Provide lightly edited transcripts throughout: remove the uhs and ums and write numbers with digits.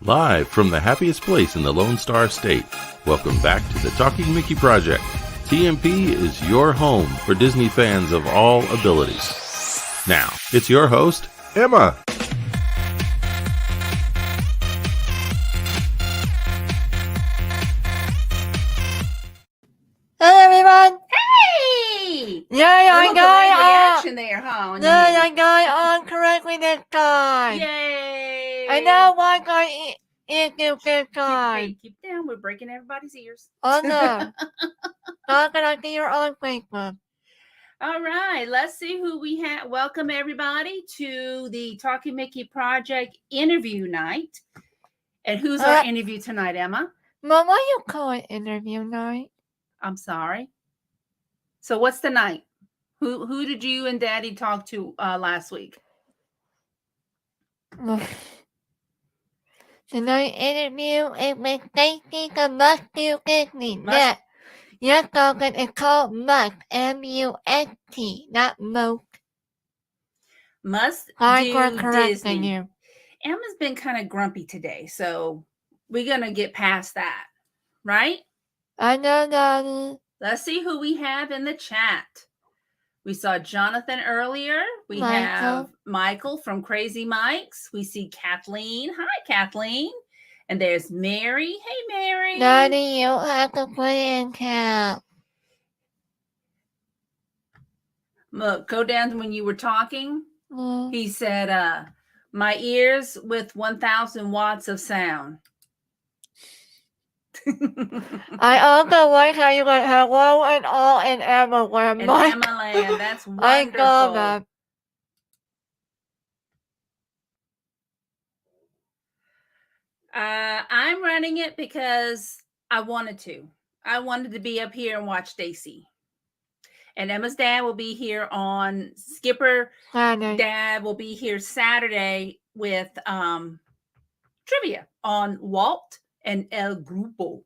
Live from the happiest place in the Lone Star State, welcome back to the Talking Mickey Project. TMP is your home for Disney fans of all abilities. Now, it's your host, Emma. Hey everyone! Hey! Yay, I got reaction there, huh? Yay, I got on correctly this time. Yay! I know why I got it this time. Keep down. We're breaking everybody's ears. Oh no. Not gonna see your own Facebook. All right, let's see who we have. Welcome everybody to the Talking Mickey Project interview night. And who's our interview tonight, Emma? Mom, why you call it interview night? I'm sorry. So what's the night? Who did you and Daddy talk to last week? Tonight interview is with Stacey from Must Do Disney. Yeah. You're talking, it's called Must, M-U-S-T, not Most. Must Do Disney. You. Emma's been kind of grumpy today, so we're going to get past that, right? I know, Daddy. Let's see who we have in the chat. We saw Jonathan earlier. We have Michael from Crazy Mike's. We see Kathleen. Hi, Kathleen. And there's Mary. Hey, Mary. Daddy, you have to put it in cap. Look, go down when you were talking. He said, my ears with 1,000 watts of sound. I also like how you went hello and all and everywhere. And Emma-land, that's wonderful. I love that. I'm running it because I wanted to. I wanted to be up here and watch Stacey. And Emma's dad will be here on Skipper. Dad will be here Saturday with trivia on Walt and El Grupo.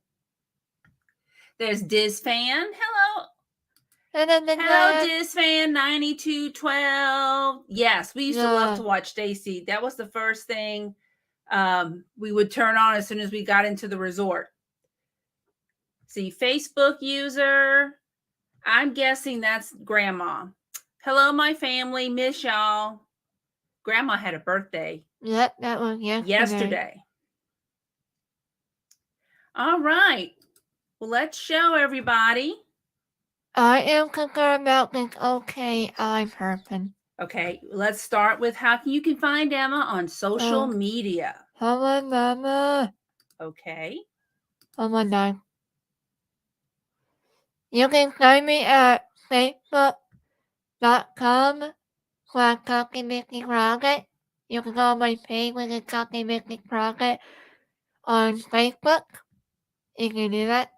There's Diz Fan. Hello. Hello, Diz Fan 9212. Yes, we used to love to watch Stacey. That was the first thing we would turn on as soon as we got into the resort. See, Facebook user. I'm guessing that's Grandma. Hello, my family. Miss y'all. Grandma had a birthday. Yep, that was yesterday. All right. Well, let's show everybody. I am concerned about this okay eye person. Okay, let's start with how you can find Emma on social media. Hello, Mama. Okay. Oh my God. You can find me at facebook.com/Talking Mickey Project. You can go on my page with the Talking Mickey Project on Facebook. You can do that.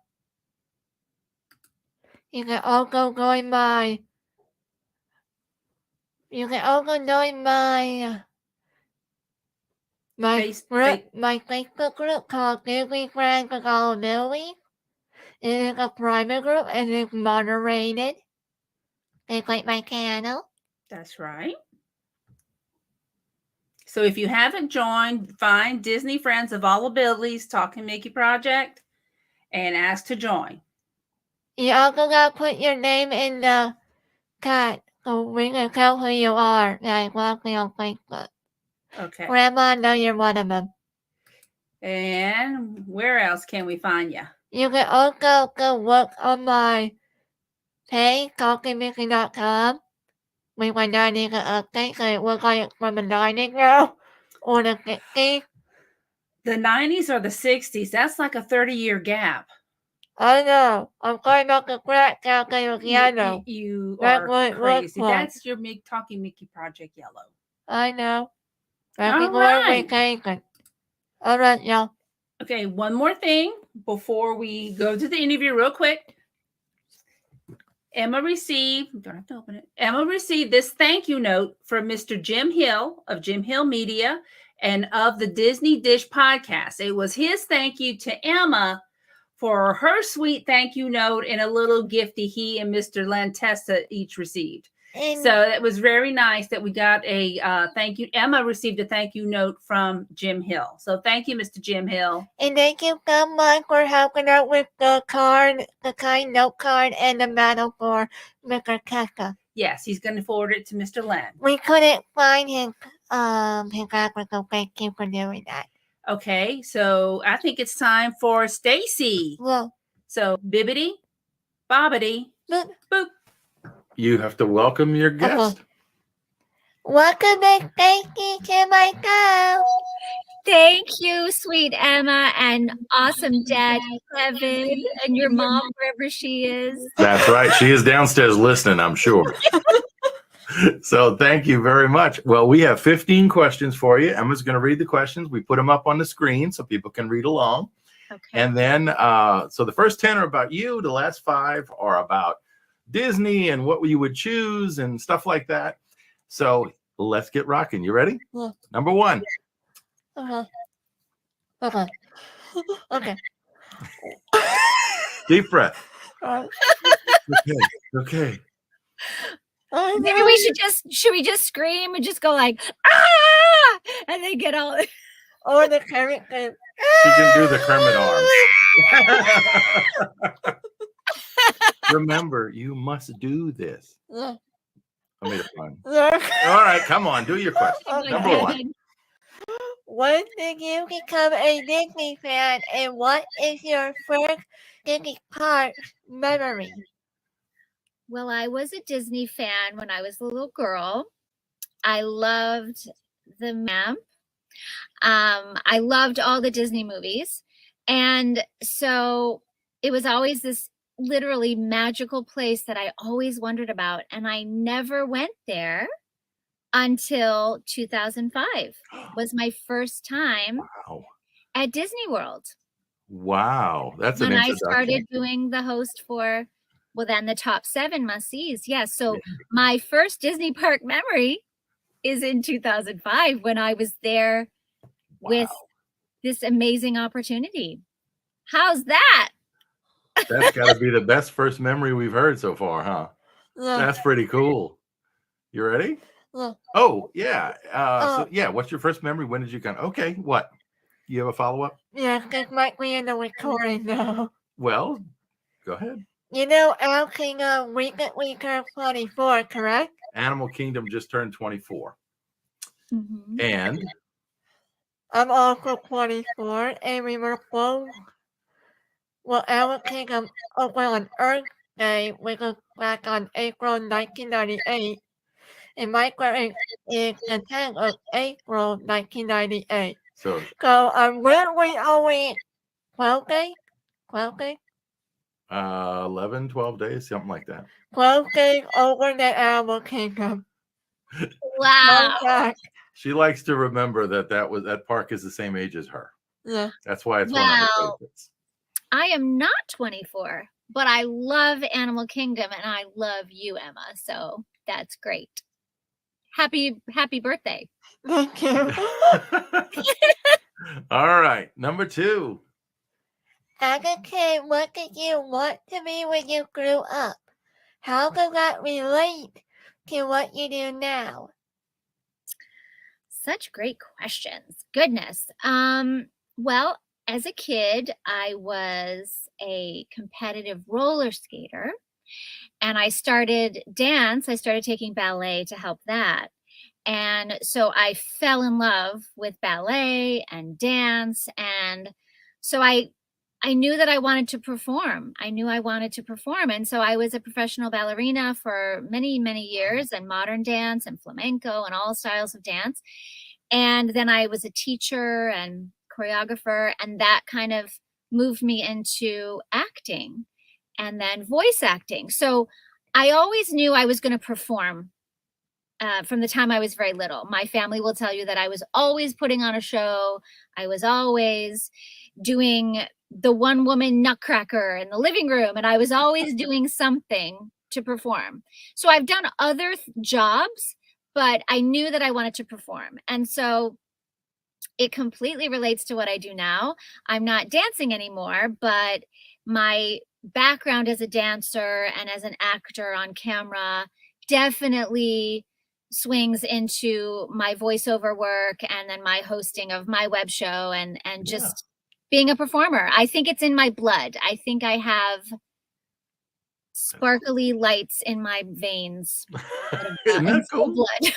You can also join my Facebook group called Disney Friends with All Abilities. It is a private group and it's moderated. It's like my channel. That's right. So if you haven't joined, find Disney Friends of All Abilities Talking Mickey Project and ask to join. You also got to put your name in the chat so we can tell who you are. Like walking on Facebook. Okay. Grandma, I know you're one of them. And where else can we find you? You can also go look on my page, talkingmickey.com. We went down to update so it looks like it's from the 90s now or the 60s. The 90s or the 60s? That's like a 30-year gap. I know. I'm talking about the crack calculator with yellow. You are crazy. That's your Talking Mickey Project yellow. I know. All right. All right, y'all. Okay, one more thing before we go to the interview real quick. Emma received this thank you note from Mr. Jim Hill of Jim Hill Media and of the Disney Dish podcast. It was his thank you to Emma for her sweet thank you note and a little gifty he and Mr. Lantessa each received. So it was very nice that we got a thank you. Emma received a thank you note from Jim Hill. So thank you, Mr. Jim Hill. And thank you so much for helping out with the card, the kind note card, and the medal for Mr. Keka. Yes, he's going to forward it to Mr. Len. We couldn't find his address, so thank you for doing that. Okay, so I think it's time for Stacey. Well, so bibbity, bobbity, boop. Boop. You have to welcome your guest. Okay. Welcome, Miss Stacey, to my show. Thank you, sweet Emma, and awesome dad, Kevin, and your mom, wherever she is. That's right. She is downstairs listening, I'm sure. So thank you very much. Well, we have 15 questions for you. Emma's going to read the questions. We put them up on the screen so people can read along. Okay. And then, so the first 10 are about you. The last 5 are about Disney and what you would choose and stuff like that. So let's get rocking. You ready? Yeah. Number 1. Okay. Okay. Deep breath. Okay. Maybe we should we just scream and just go like, ah, and then get all. Or the Kermit thing. She can do the Kermit arms. Remember, you must do this. Yeah. I made it fun. Yeah. All right, come on, do your question. Oh my Number God. 1. When did you become a Disney fan, and what is your first Disney park memory? Well, I was a Disney fan when I was a little girl. I loved the map. I loved all the Disney movies. And so it was always this literally magical place that I always wondered about. And I never went there until 2005 was my first time Wow. at Disney World. Wow. That's when an I introduction. started doing the host for, well, then the top 7 must-sees. Yes. So my first Disney park memory is in 2005 when I was there with this amazing opportunity. How's that? That's got to be the best first memory we've heard so far, huh? Yeah. That's pretty cool. You ready? Yeah. Oh, yeah. So, yeah, what's your first memory? When did you come? Okay, what? You have a follow-up? Yeah, because might be in the recording now. Well, go ahead. You know, Al King recently turned 24, correct? Animal Kingdom just turned 24. Mm-hmm. And I'm also 24, and we were both. Well, Animal Kingdom opened on Earth Day, which was back on April 1998. And my birthday is the 10th of April 1998. so I'm literally only 12 days? 12 days? 11, 12 days, something like that. 12 days over the Animal Kingdom. Wow. Back. She likes to remember that park is the same age as her. Yeah. That's why it's one of her favorites. I am not 24, but I love Animal Kingdom and I love you, Emma. So that's great. Happy birthday. Thank you. All right, number 2. As a kid, what did you want to be when you grew up? How does that relate to what you do now? Such great questions. Goodness. Well, as a kid, I was a competitive roller skater and I started dance. I started taking ballet to help that. And so I fell in love with ballet and dance. And so I knew that I wanted to perform. And so I was a professional ballerina for many, many years, and modern dance and flamenco and all styles of dance. And then I was a teacher and choreographer, and that kind of moved me into acting and then voice acting. So I always knew I was going to perform from the time I was very little. My family will tell you that I was always putting on a show. I was always doing the one woman nutcracker in the living room, and I was always doing something to perform. So I've done other jobs, but I knew that I wanted to perform. And so it completely relates to what I do now. I'm not dancing anymore, but my background as a dancer and as an actor on camera definitely swings into my voiceover work and then my hosting of my web show and just being a performer. I think it's in my blood. I think I have sparkly lights in my veins. Isn't that cool? Blood.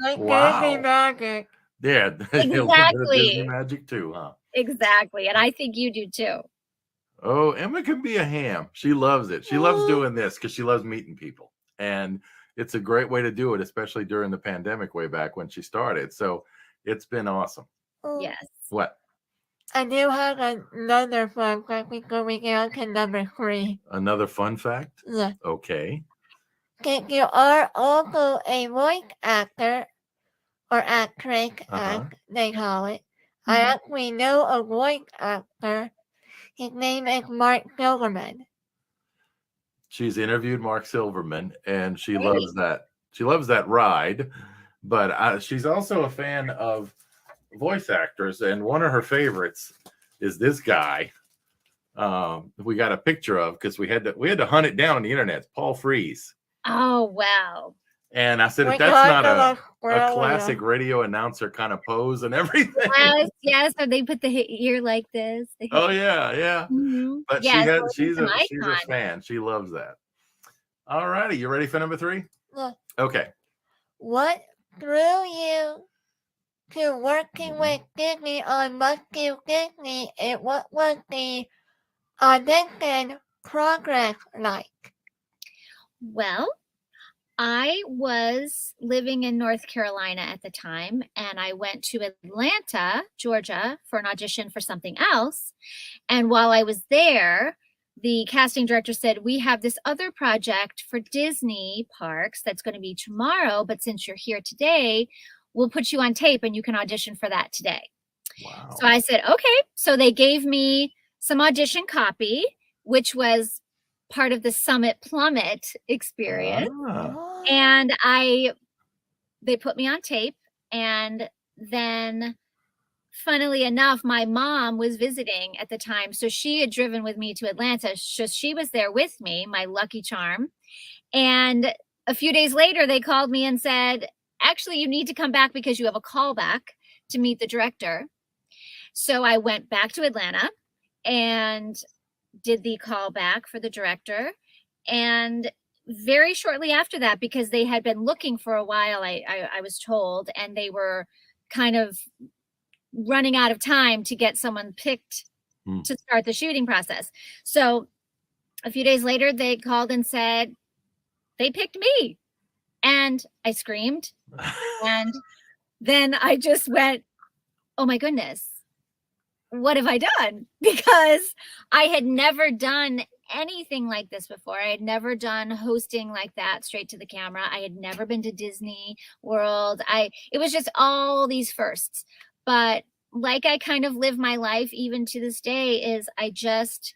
Like Wow. Disney magic. Yeah, a little bit of Disney magic too, huh? Exactly. And I think you do too. Oh, Emma can be a ham. She loves it. She loves doing this because she loves meeting people. And it's a great way to do it, especially during the pandemic way back when she started. So it's been awesome. Yes. What? I do have another fun fact before we get on to number 3. Another fun fact? Yeah. Okay. If you are also a voice actor or actress, as they call it, I actually know a voice actor. His name is Mark Silverman. She's interviewed Mark Silverman, and she loves that. She loves that ride, but she's also a fan of voice actors, and one of her favorites is this guy. We got a picture of because we had to hunt it down on the internet. It's Paul Frees. Oh wow! And I said, if that's not a classic radio announcer kind of pose and everything. Yes. So they put the ear like this. Oh yeah. Mm-hmm. But she's a fan. She loves that. All righty, you ready for number 3? Yeah. Okay. What drew you to working with Disney on Must Do Disney, and what was the audition progress like? Well, I was living in North Carolina at the time, and I went to Atlanta, Georgia, for an audition for something else. And while I was there, the casting director said, we have this other project for Disney parks that's going to be tomorrow, but since you're here today, we'll put you on tape and you can audition for that today. Wow. So I said, okay. So they gave me some audition copy, which was part of the Summit Plummet experience. And they put me on tape. And then funnily enough, my mom was visiting at the time. So she had driven with me to Atlanta. So she was there with me, my lucky charm. And a few days later, they called me and said, actually, you need to come back because you have a callback to meet the director. So I went back to Atlanta and did the callback for the director. And very shortly after that, because they had been looking for a while, I was told, and they were kind of running out of time to get someone picked to start the shooting process. So a few days later, they called and said, they picked me. And I screamed. And then I just went, oh my goodness, what have I done? Because I had never done anything like this before. I had never done hosting like that, straight to the camera. I had never been to Disney World. It was just all these firsts. But like I kind of live my life even to this day, is I just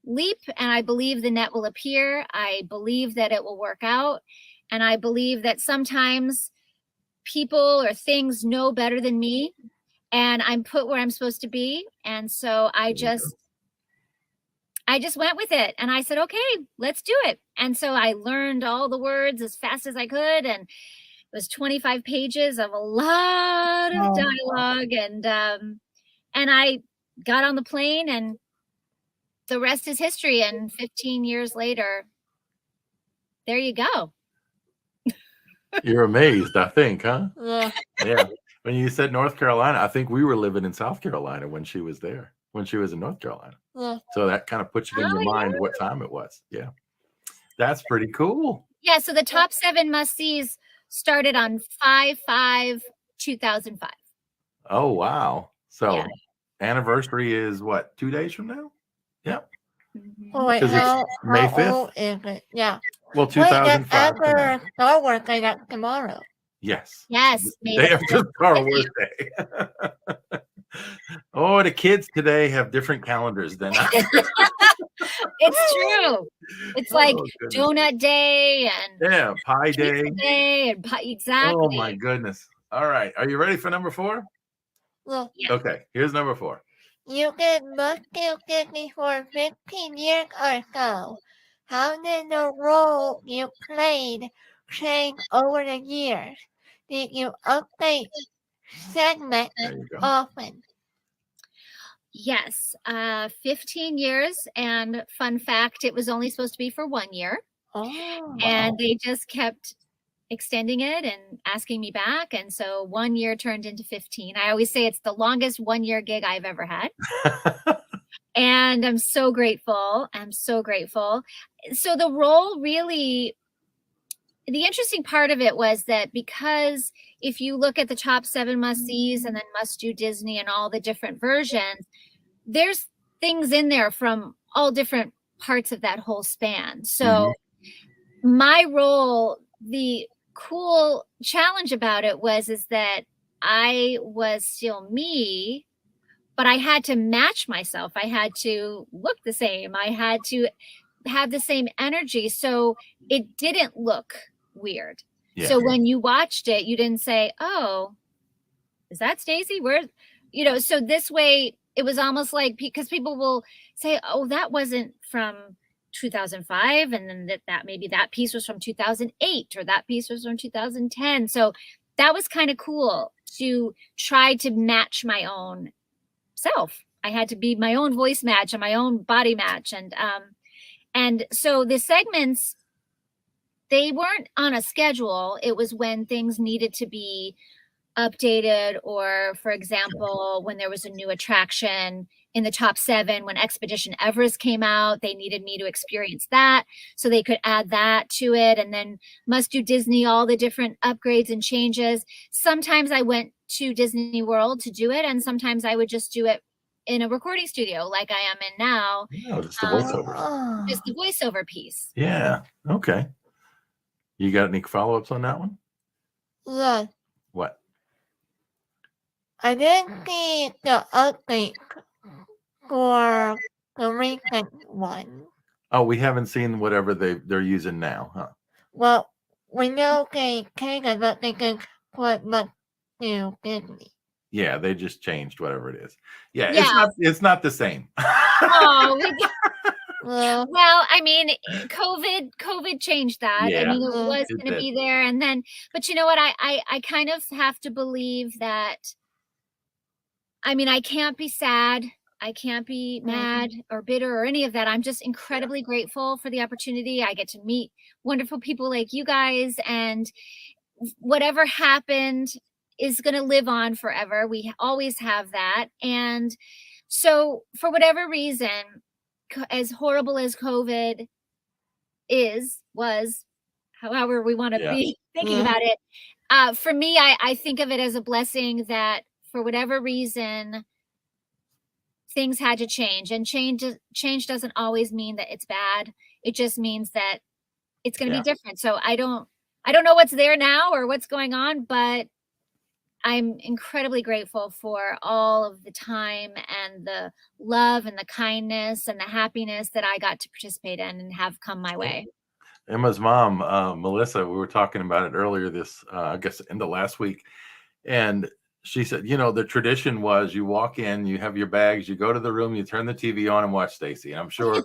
leap and I believe the net will appear. I believe that it will work out. And I believe that sometimes people or things know better than me, and I'm put where I'm supposed to be. And so I just went with it, and I said, okay, let's do it. And so I learned all the words as fast as I could. And it was 25 pages of a lot of dialogue. And I got on the plane, and the rest is history. And 15 years later, there you go. You're amazed, I think, huh? Yeah. When you said North Carolina, I think we were living in South Carolina when she was there, when she was in North Carolina. Yeah. So that kind of puts it in your mind what time it was. Yeah. That's pretty cool. Yeah. So the top 7 must-sees started on 5/5/2005. Oh, wow. So anniversary is what, 2 days from now? Yep. Oh, wait, May 5th? old is it? Yeah. Well, 2005. After Star Wars Day, that's tomorrow. Yes. Maybe. Day after Star Wars Day. Oh, the kids today have different calendars than I. It's true. It's like donut day and pie day. And pie, exactly. Oh my goodness. All right. Are you ready for number 4? Yeah. Okay. Here's number 4. You did Must Do Disney for 15 years or so. How did the role you played changed over the years? Did you update segments There you go. often? Yes, 15 years. And fun fact, it was only supposed to be for 1 year. Oh. And they just kept extending it and asking me back. And so 1 year turned into 15. I always say it's the longest 1 year gig I've ever had. And I'm so grateful. I'm so grateful. So the role really, the interesting part of it was that because if you look at the top 7 must-sees and then Must Do Disney and all the different versions, there's things in there from all different parts of that whole span. So my role, the cool challenge about it is that I was still me, but I had to match myself. I had to look the same. I had to have the same energy. So it didn't look weird. Yeah. So when you watched it, you didn't say, oh, is that Stacey? Where, so this way it was almost like, because people will say, oh, that wasn't from 2005. And then that maybe that piece was from 2008 or that piece was from 2010. So that was kind of cool to try to match my own self. I had to be my own voice match and my own body match. And so the segments, they weren't on a schedule. It was when things needed to be updated, or for example, when there was a new attraction in the top 7, when Expedition Everest came out, they needed me to experience that. So they could add that to it. And then Must Do Disney, all the different upgrades and changes. Sometimes I went to Disney World to do it. And sometimes I would just do it in a recording studio like I am in now. No, just the voiceover. Just the voiceover piece. Yeah. Okay. You got any follow-ups on that one? Yes. What? I didn't see the update for the recent one. Oh, we haven't seen whatever they're using now, huh? Well, we know they changed, but they can put Must Do Disney. Yeah, they just changed whatever it is. Yeah. It's not the same. Oh, Well, I mean, COVID changed that. Yeah, I mean, it was it going to did. be there. And then, but you know what? I kind of have to believe that, I mean, I can't be sad. I can't be mad or bitter or any of that. I'm just incredibly grateful for the opportunity. I get to meet wonderful people like you guys, and whatever happened is going to live on forever. We always have that. And so for whatever reason, as horrible as COVID was, however we want to be thinking about it, for me, I think of it as a blessing that for whatever reason, things had to change. And change doesn't always mean that it's bad. It just means that it's going to be different. So I don't know what's there now or what's going on, but I'm incredibly grateful for all of the time and the love and the kindness and the happiness that I got to participate in and have come my way. Emma's mom, Melissa, we were talking about it earlier I guess in the last week. And she said, the tradition was you walk in, you have your bags, you go to the room, you turn the TV on and watch Stacey. And I'm sure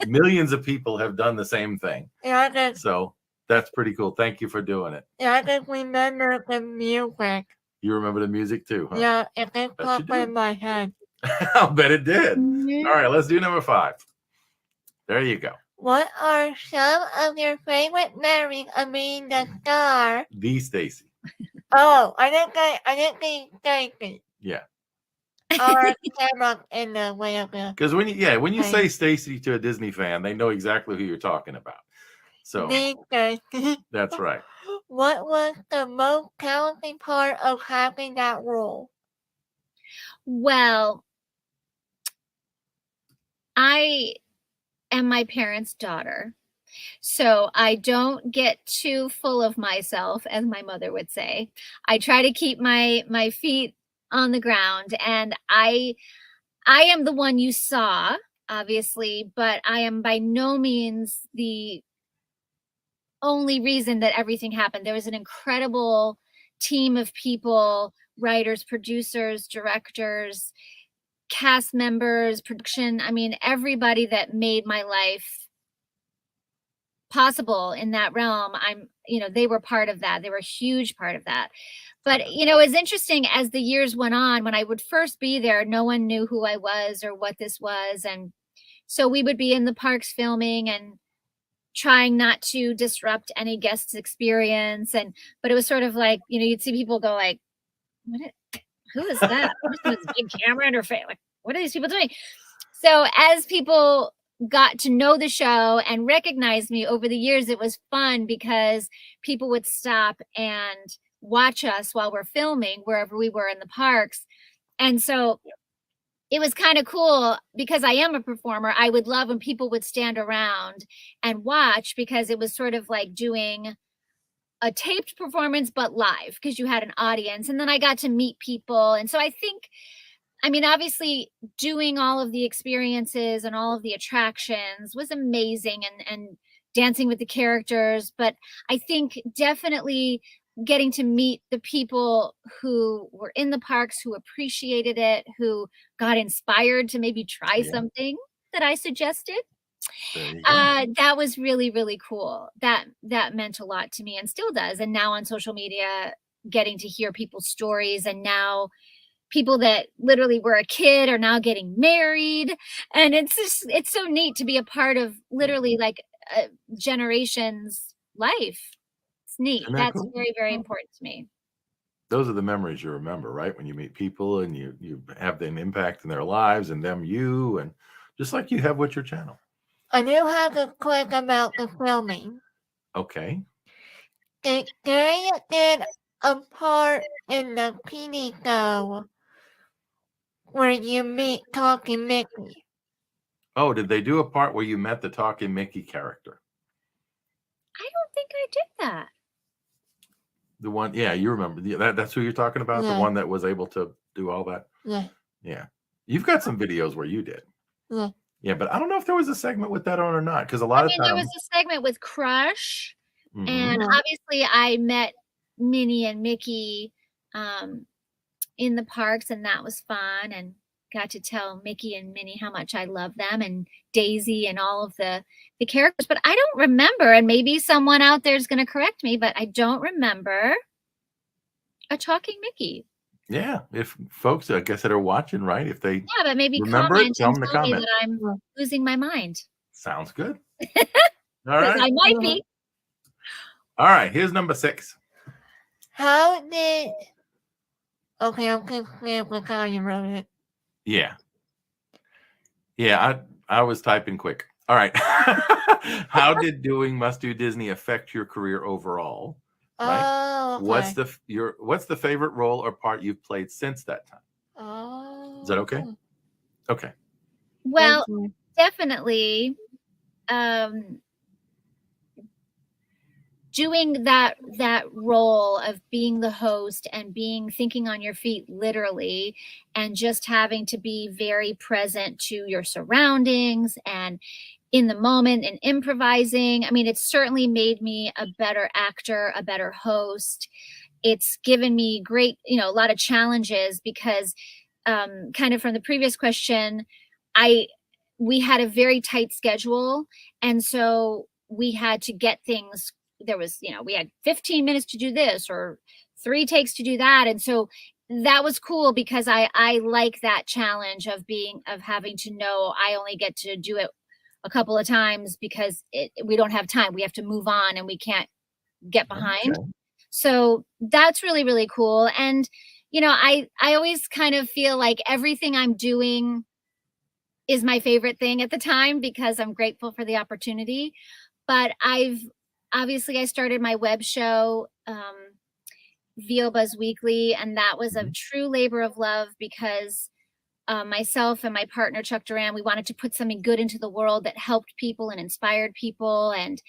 millions of people have done the same thing. Yeah, so that's pretty cool. Thank you for doing it. Yeah, I just remember the music. You remember the music too, huh? Yeah, it just popped in my head. I'll bet it did. All right, let's do number 5. There you go. What are some of your favorite memories of being the star? The Stacey. Oh, I didn't think Stacey. Yeah. Or camera in the way of the. Because when you say Stacey to a Disney fan, they know exactly who you're talking about. So that's right. What was the most challenging part of having that role? Well, I am my parents' daughter, so I don't get too full of myself, as my mother would say. I try to keep my feet on the ground, and I am the one you saw, obviously, but I am by no means the only reason that everything happened. There was an incredible team of people, writers, producers, directors, cast members, production. I mean, everybody that made my life possible in that realm, they were part of that. They were a huge part of that. But, it's interesting as the years went on, when I would first be there, no one knew who I was or what this was. And so we would be in the parks filming and trying not to disrupt any guest's experience. But it was sort of like, you'd see people go like, who is that? This big camera in her face. Like, what are these people doing? So as people got to know the show and recognize me over the years, it was fun because people would stop and watch us while we're filming wherever we were in the parks. And so it was kind of cool because I am a performer. I would love when people would stand around and watch, because it was sort of like doing a taped performance, but live, because you had an audience. And then I got to meet people. And so I think, obviously doing all of the experiences and all of the attractions was amazing, and dancing with the characters. But I think definitely getting to meet the people who were in the parks, who appreciated it, who got inspired to maybe try something that I suggested. That was really, really cool. That meant a lot to me, and still does. And now on social media, getting to hear people's stories, and now people that literally were a kid are now getting married. And it's so neat to be a part of literally like a generation's life. It's neat. That's cool? Very, very important to me. Those are the memories you remember, right? When you meet people and you have an impact in their lives, and them you, and just like you have with your channel. I do have a quick about the filming. Okay. Did they get a part in the PD show where you meet Talking Mickey? Oh, did they do a part where you met the Talking Mickey character? I don't think I did that. The one, you remember. That's who you're talking about? Yeah. The one that was able to do all that? Yeah. Yeah. You've got some videos where you did. Yeah. Yeah, but I don't know if there was a segment with that on or not, because a lot of times... there was a segment with Crush, and obviously I met Minnie and Mickey in the parks, and that was fun, and got to tell Mickey and Minnie how much I love them, and Daisy and all of the characters. But I don't remember, and maybe someone out there is going to correct me, but I don't remember a Talking Mickey. Yeah, if folks, I guess, that are watching, right? If they but maybe remember comment it, tell them to me comment. that I'm losing my mind. Sounds good. All right. I might be. All right, here's number 6. How did... Okay, I'm confused with how you wrote it. Yeah. Yeah, I was typing quick. All right. How did doing Must Do Disney affect your career overall? Right? Oh, okay. What's the favorite role or part you've played since that time? Oh. Is that okay? Okay. Well, definitely doing that role of being the host and thinking on your feet literally, and just having to be very present to your surroundings and in the moment and improvising. It's certainly made me a better actor, a better host. It's given me great, a lot of challenges, because kind of from the previous question, we had a very tight schedule. And so we had to get things, there was, we had 15 minutes to do this or 3 takes to do that. And so that was cool, because I like that challenge of having to know I only get to do it a couple of times, because we don't have time. We have to move on, and we can't get behind. Okay. So that's really, really cool. And, I always kind of feel like everything I'm doing is my favorite thing at the time, because I'm grateful for the opportunity. But I started my web show, VO Buzz Weekly, and that was a true labor of love, because myself and my partner, Chuck Duran, we wanted to put something good into the world that helped people and inspired people, and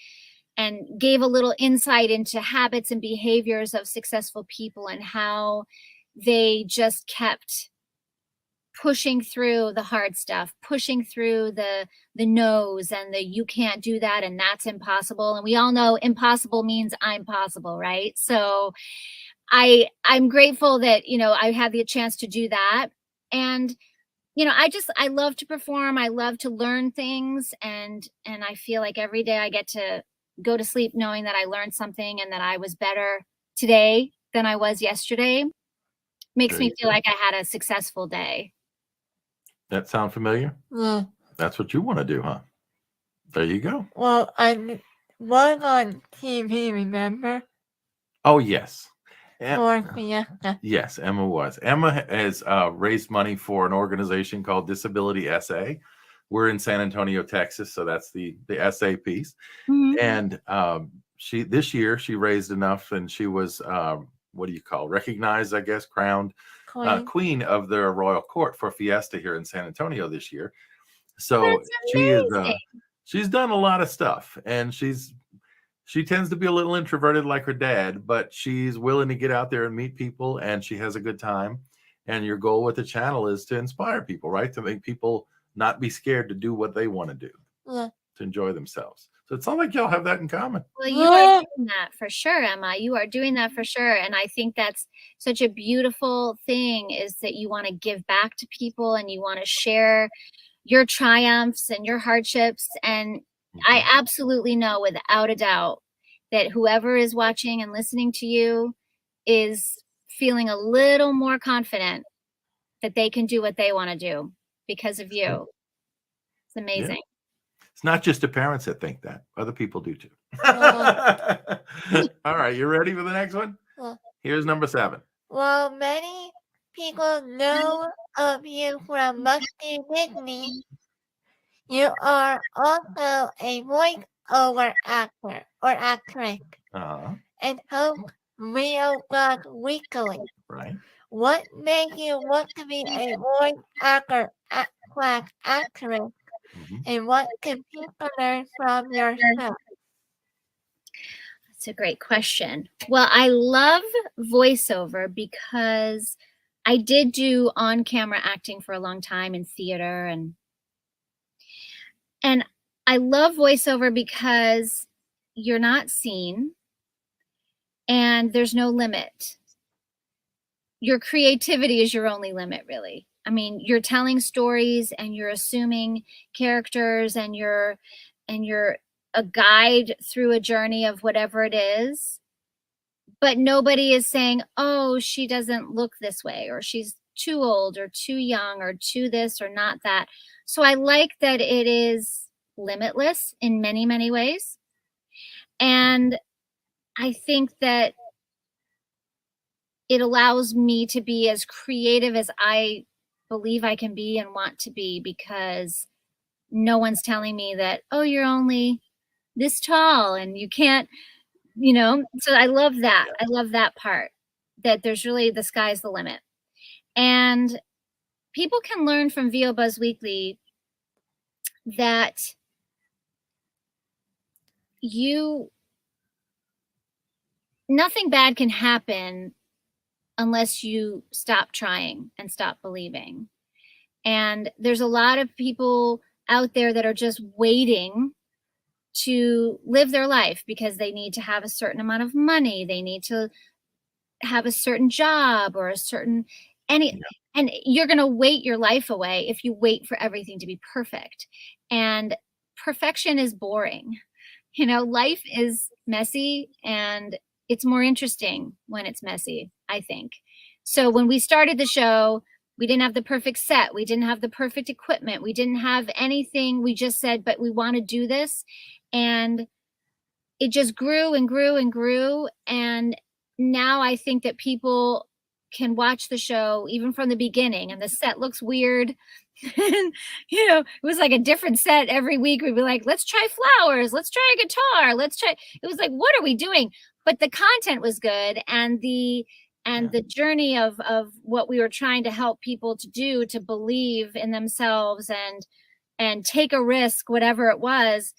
gave a little insight into habits and behaviors of successful people, and how they just kept pushing through the hard stuff, pushing through the no's and the you can't do that and that's impossible. And we all know impossible means I'm possible, right? So I'm grateful that, I had the chance to do that. And, I love to perform. I love to learn things. And I feel like every day I get to go to sleep knowing that I learned something and that I was better today than I was yesterday makes me feel like I had a successful day. That sound familiar? Yeah. That's what you want to do, huh? There you go. Well, I was on TV, remember? Oh, yes. For Fiesta. Yes, Emma was. Emma has raised money for an organization called Disability SA. We're in San Antonio, Texas, so that's the SA piece. And this year she raised enough, and she was recognized, I guess, crowned queen of the royal court for Fiesta here in San Antonio this year. So she's done a lot of stuff, and she tends to be a little introverted like her dad, but she's willing to get out there and meet people, and she has a good time. And your goal with the channel is to inspire people, right? To make people not be scared to do what they want to do, to enjoy themselves. So it sounds like y'all have that in common. Well, you are doing that for sure, Emma. You are doing that for sure. And I think that's such a beautiful thing, is that you want to give back to people and you want to share your triumphs and your hardships. And I absolutely know without a doubt that whoever is watching and listening to you is feeling a little more confident that they can do what they want to do because of you. It's amazing. Yeah. It's not just the parents that think that. Other people do too. All right, you ready for the next one? Here's number 7. Well, many people know of you from Musty Disney. You are also a voice-over actor or actress and host Real Blood Weekly. Right. What made you want to be a voice actor / actress? And what can people learn from your show? That's a great question. Well, I love voiceover because I did do on-camera acting for a long time in theater, and I love voiceover because you're not seen and there's no limit. Your creativity is your only limit, really. I mean, you're telling stories and you're assuming characters and you're a guide through a journey of whatever it is. But nobody is saying, oh, she doesn't look this way, or she's too old or too young or too this or not that. So I like that it is limitless in many, many ways. And I think that it allows me to be as creative as I believe I can be and want to be, because no one's telling me that, oh, you're only this tall and you can't, so I love that. I love that part, that there's really, the sky's the limit. And people can learn from VO Buzz Weekly that nothing bad can happen unless you stop trying and stop believing. And there's a lot of people out there that are just waiting to live their life because they need to have a certain amount of money. They need to have a certain job or a certain and you're going to wait your life away if you wait for everything to be perfect. And perfection is boring. Life is messy, and it's more interesting when it's messy, I think. So when we started the show, we didn't have the perfect set. We didn't have the perfect equipment. We didn't have anything. We just said, but we want to do this. And it just grew and grew and grew. And now I think that people can watch the show even from the beginning, and the set looks weird. And, it was like a different set every week. We'd be like, let's try flowers. Let's try a guitar. It was like, what are we doing? But the content was good. And the journey of what we were trying to help people to do, to believe in themselves and take a risk, whatever it was,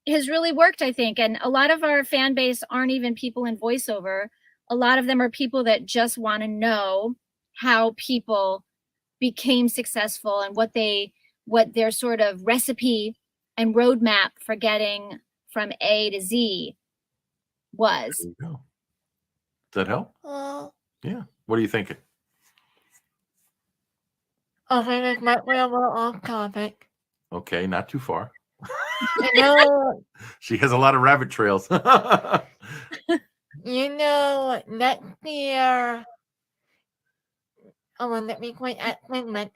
has really worked, I think. And a lot of our fan base aren't even people in voiceover. A lot of them are people that just want to know how people became successful and what their sort of recipe and roadmap for getting from A to Z was. There you go. Does that help? Yeah. What are you thinking? I think it might be a little off topic. Okay, not too far. You know, She has a lot of rabbit trails. next year, let me quit at segment.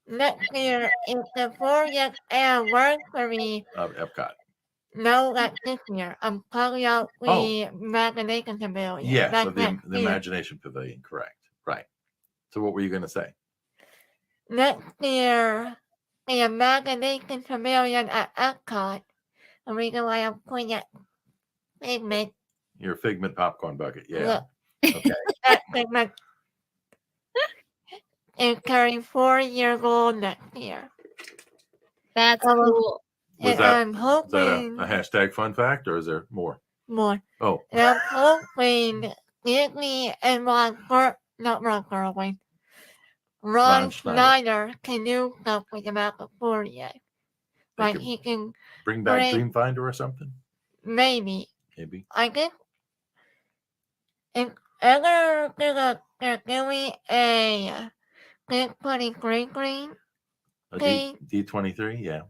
Next year is the 40th anniversary. Of Epcot. No, that's this year. I'm talking about the Imagination Pavilion. Yes, That's so the Imagination Pavilion, correct. Right. So what were you going to say? Next year, the Imagination Pavilion at Epcot. The reason why I'm pointing at Figment. Your Figment popcorn bucket, yeah. Okay. That Figment is turning 4 years old next year. That's cool. Was I'm that hoping a hashtag fun fact, or is there more? More. Oh. And I'm hoping Disney and Ron Schneider can do stuff with the Apple 40. Like he can bring back Dreamfinder or something? Maybe. I guess if ever they're doing a D23 D23, yeah.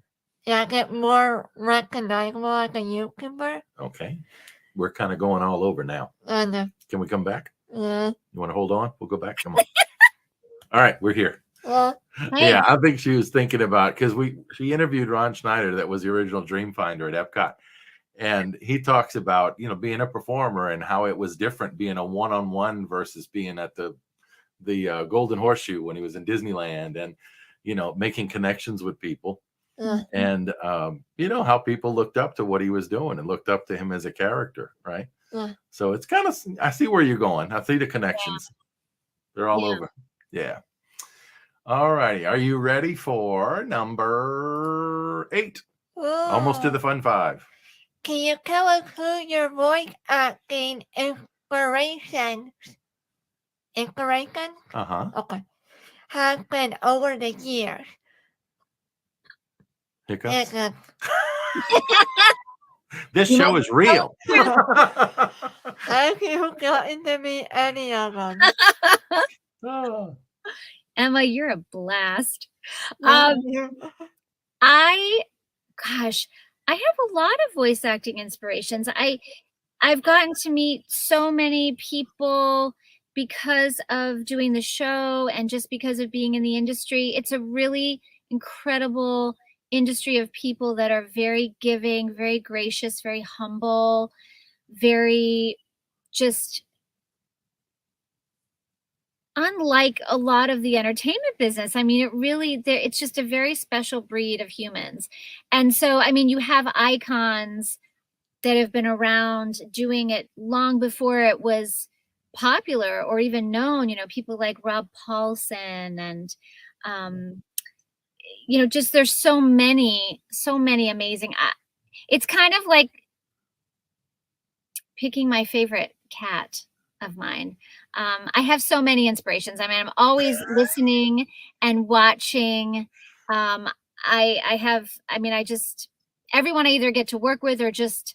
Yeah, get more recognizable as a YouTuber. Okay. We're kind of going all over now. Can we come back? Yeah. You want to hold on? We'll go back. Come on. All right, we're here. Well, yeah, I think she was thinking about, because she interviewed Ron Schneider, that was the original Dreamfinder at Epcot. And he talks about, being a performer and how it was different being a one-on-one versus being at the Golden Horseshoe when he was in Disneyland, and, making connections with people. And, how people looked up to what he was doing and looked up to him as a character, right? So it's kind of, I see where you're going. I see the connections. They're all over. Yeah. All righty. Are you ready for number 8? Almost to the fun 5. Can you tell us who your voice acting inspiration? Okay. Has been over the years? Hiccups. This show is real. Have you gotten to meet any of them? Emma, you're a blast. I have a lot of voice acting inspirations. I've gotten to meet so many people because of doing the show and just because of being in the industry. It's a really incredible industry of people that are very giving, very gracious, very humble, very just unlike a lot of the entertainment business. I mean, it's just a very special breed of humans. And so, I mean, you have icons that have been around doing it long before it was popular or even known, people like Rob Paulson and, just there's so many amazing. It's kind of like picking my favorite cat of mine. I have so many inspirations. I mean, I'm always listening and watching. Everyone I either get to work with or just,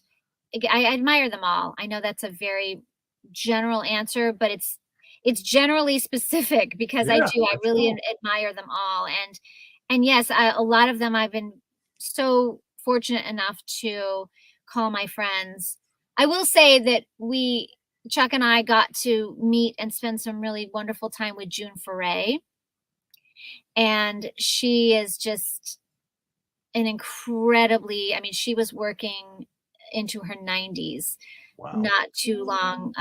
I admire them all. I know that's a very general answer, but it's generally specific because I really admire them all. And yes, a lot of them I've been so fortunate enough to call my friends. I will say that Chuck and I got to meet and spend some really wonderful time with June Foray. And she is just an incredibly, she was working into her 90s, not too long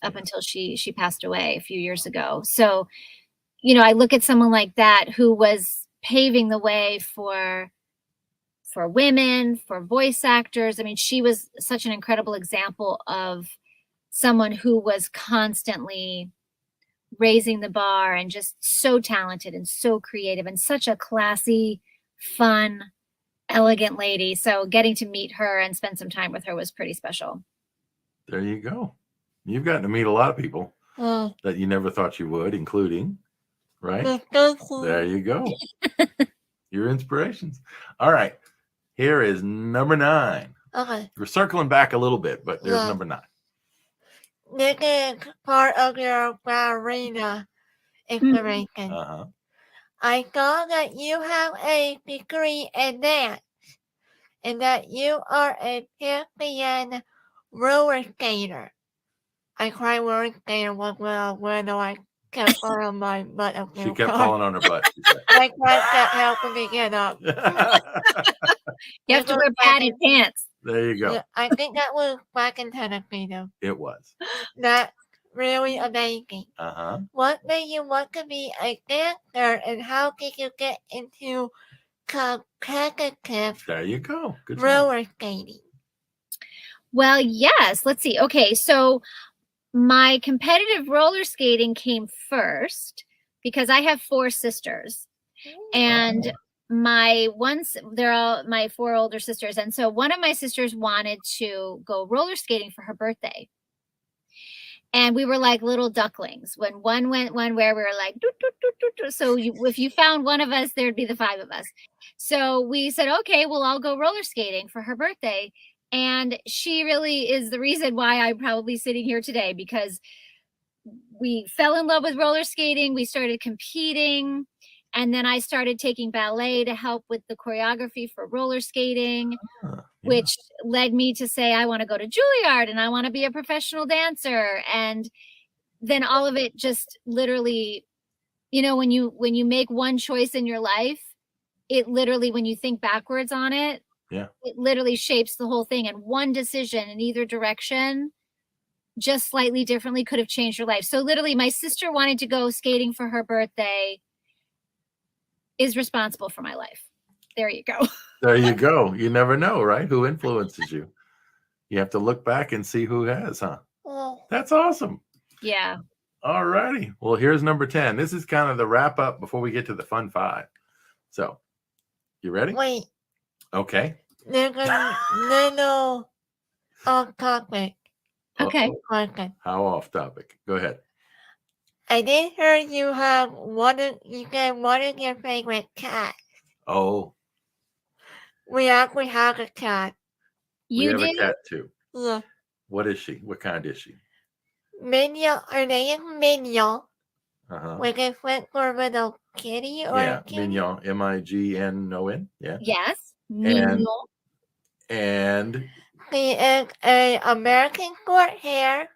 up until she passed away a few years ago. So, I look at someone like that who was paving the way for women, for voice actors. I mean, she was such an incredible example of someone who was constantly raising the bar and just so talented and so creative and such a classy, fun, elegant lady. So getting to meet her and spend some time with her was pretty special. There you go. You've gotten to meet a lot of people that you never thought you would, including, right? There you go. Your inspirations. All right. Here is number 9. Okay. We're circling back a little bit, but there's number 9. This is part of your ballerina inspiration. I saw that you have a degree in dance. and that you are a champion roller skater. I cried roller skater was when I kept on my butt up. She kept falling on her butt. She said. My friend kept helping me get up. You have to wear padded pants. There you go. Yeah, I think that was back in Tennessee, though. It was. That's really amazing. Uh-huh. What made you want to be a dancer, and how did you get into competitive There you go. Good job. roller skating? Well, yes. Let's see. Okay, so my competitive roller skating came first because I have 4 sisters, and they're all my 4 older sisters, and so one of my sisters wanted to go roller skating for her birthday. And we were like little ducklings. When one went one way, we were like, doo, doo, doo, doo, doo. So if you found one of us, there'd be the 5 of us. So we said, okay, well, I'll go roller skating for her birthday. And she really is the reason why I'm probably sitting here today, because we fell in love with roller skating. We started competing. And then I started taking ballet to help with the choreography for roller skating, which led me to say, I want to go to Juilliard and I want to be a professional dancer. And then all of it just literally, when you make one choice in your life, it literally, when you think backwards on it, it literally shapes the whole thing. And one decision in either direction, just slightly differently, could have changed your life. So literally, my sister wanted to go skating for her birthday is responsible for my life. There you go. There you go. You never know, right? Who influences you? You have to look back and see who has, huh? That's awesome. Yeah. All righty. Well, here's number 10. This is kind of the wrap up before we get to the fun 5. So, you ready? Wait. Okay. There's a little off topic. Okay. Okay. How off topic? Go ahead. I did hear you have one of your favorite cats. Oh. We actually have a cat. We have a cat too. Yeah. What is she? What kind is she? Mignon. Her name is Mignon. Uh-huh. With a foot for a little kitty or yeah, a kitty? Mignon. Mignon. Yeah. Yes. Mignon. And she is an American short hair.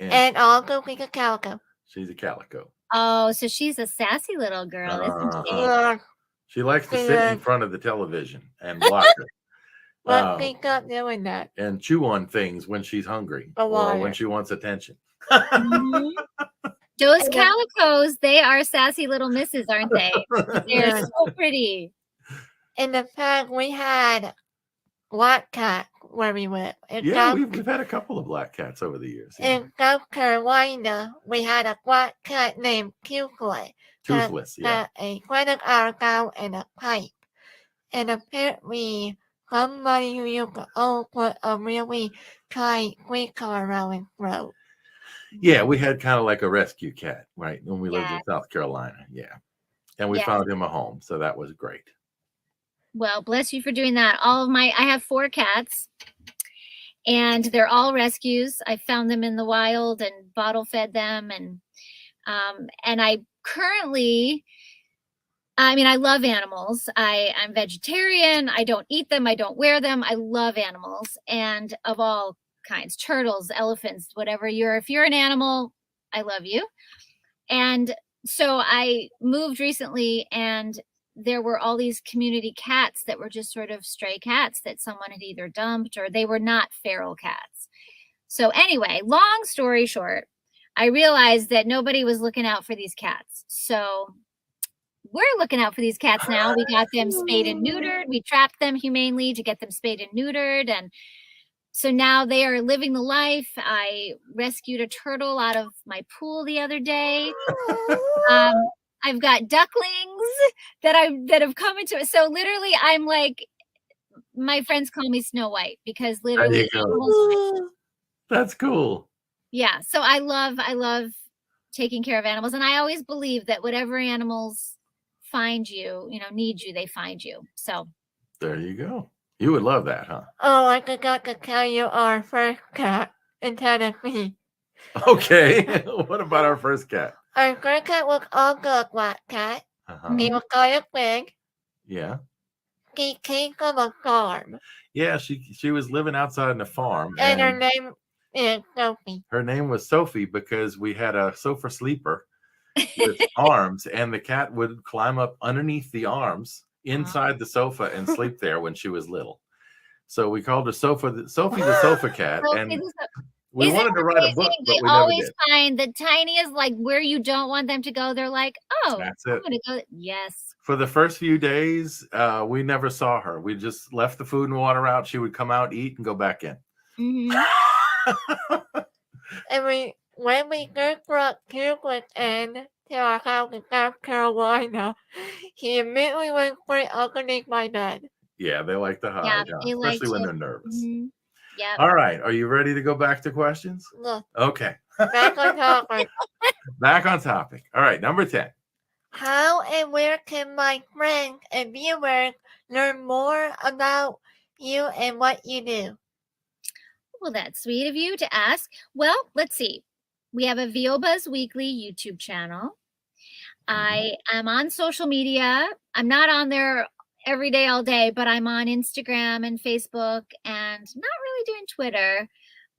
And also she's a calico. She's a calico. Oh, so she's a sassy little girl, isn't she? She likes to sit in front of the television and watch it. But she's not doing that. And chew on things when she's hungry or when she wants attention. Those calicos, they are sassy little misses, aren't they? They're so pretty. In the past, we had black cat where we went. We've had a couple of black cats over the years. Yeah. In South Carolina, we had a black cat named Toothless. Toothless, yeah. A credit arrow and a pipe. And apparently, somebody who used to own put a really tight squeaker around his throat. Yeah, we had kind of like a rescue cat, right? When we lived in South Carolina. Yeah. And we found him a home. So that was great. Well, bless you for doing that. I have 4 cats, and they're all rescues. I found them in the wild and bottle fed them. And I currently, I love animals. I'm vegetarian. I don't eat them. I don't wear them. I love animals, and of all kinds, turtles, elephants, whatever if you're an animal, I love you. And so I moved recently, and there were all these community cats that were just sort of stray cats that someone had either dumped, or they were not feral cats. So anyway, long story short, I realized that nobody was looking out for these cats. So we're looking out for these cats now. We got them spayed and neutered. We trapped them humanely to get them spayed and neutered. And so now they are living the life. I rescued a turtle out of my pool the other day. I've got ducklings that have come into it. So literally, I'm like, my friends call me Snow White, because literally, that's cool. Yeah. So I love taking care of animals, and I always believe that whatever animals find you, need you, they find you. So there you go. You would love that, huh? Oh, I forgot to tell you our first cat in Tennessee. Okay. What about our first cat? Our first cat was also a black cat. Uh-huh. He was kind of big. Yeah. She came from a farm. Yeah, she was living outside on a farm, And her name is Sophie. Her name was Sophie because we had a sofa sleeper with arms, and the cat would climb up underneath the arms inside the sofa and sleep there when she was little. So we called her Sophie the Sofa Cat, and we wanted to write a book, but we never did. Find the tiniest, like where you don't want them to go. They're like, oh, That's I'm it. gonna go. Yes. For the first few days, we never saw her. We just left the food and water out. She would come out, eat, and go back in. And when we first brought Cupid in to our house in South Carolina, he immediately went straight underneath my bed. Yeah, they like to hide, especially when they're nervous. Yeah. All right. Are you ready to go back to questions? Yes. Okay. Back on topic. Back on topic. All right. Number 10. How and where can my friends and viewers learn more about you and what you do? Well, that's sweet of you to ask. Well, let's see. We have a VOBuzz Weekly YouTube channel. I am on social media. I'm not on there every day, all day, but I'm on Instagram and Facebook and not really doing Twitter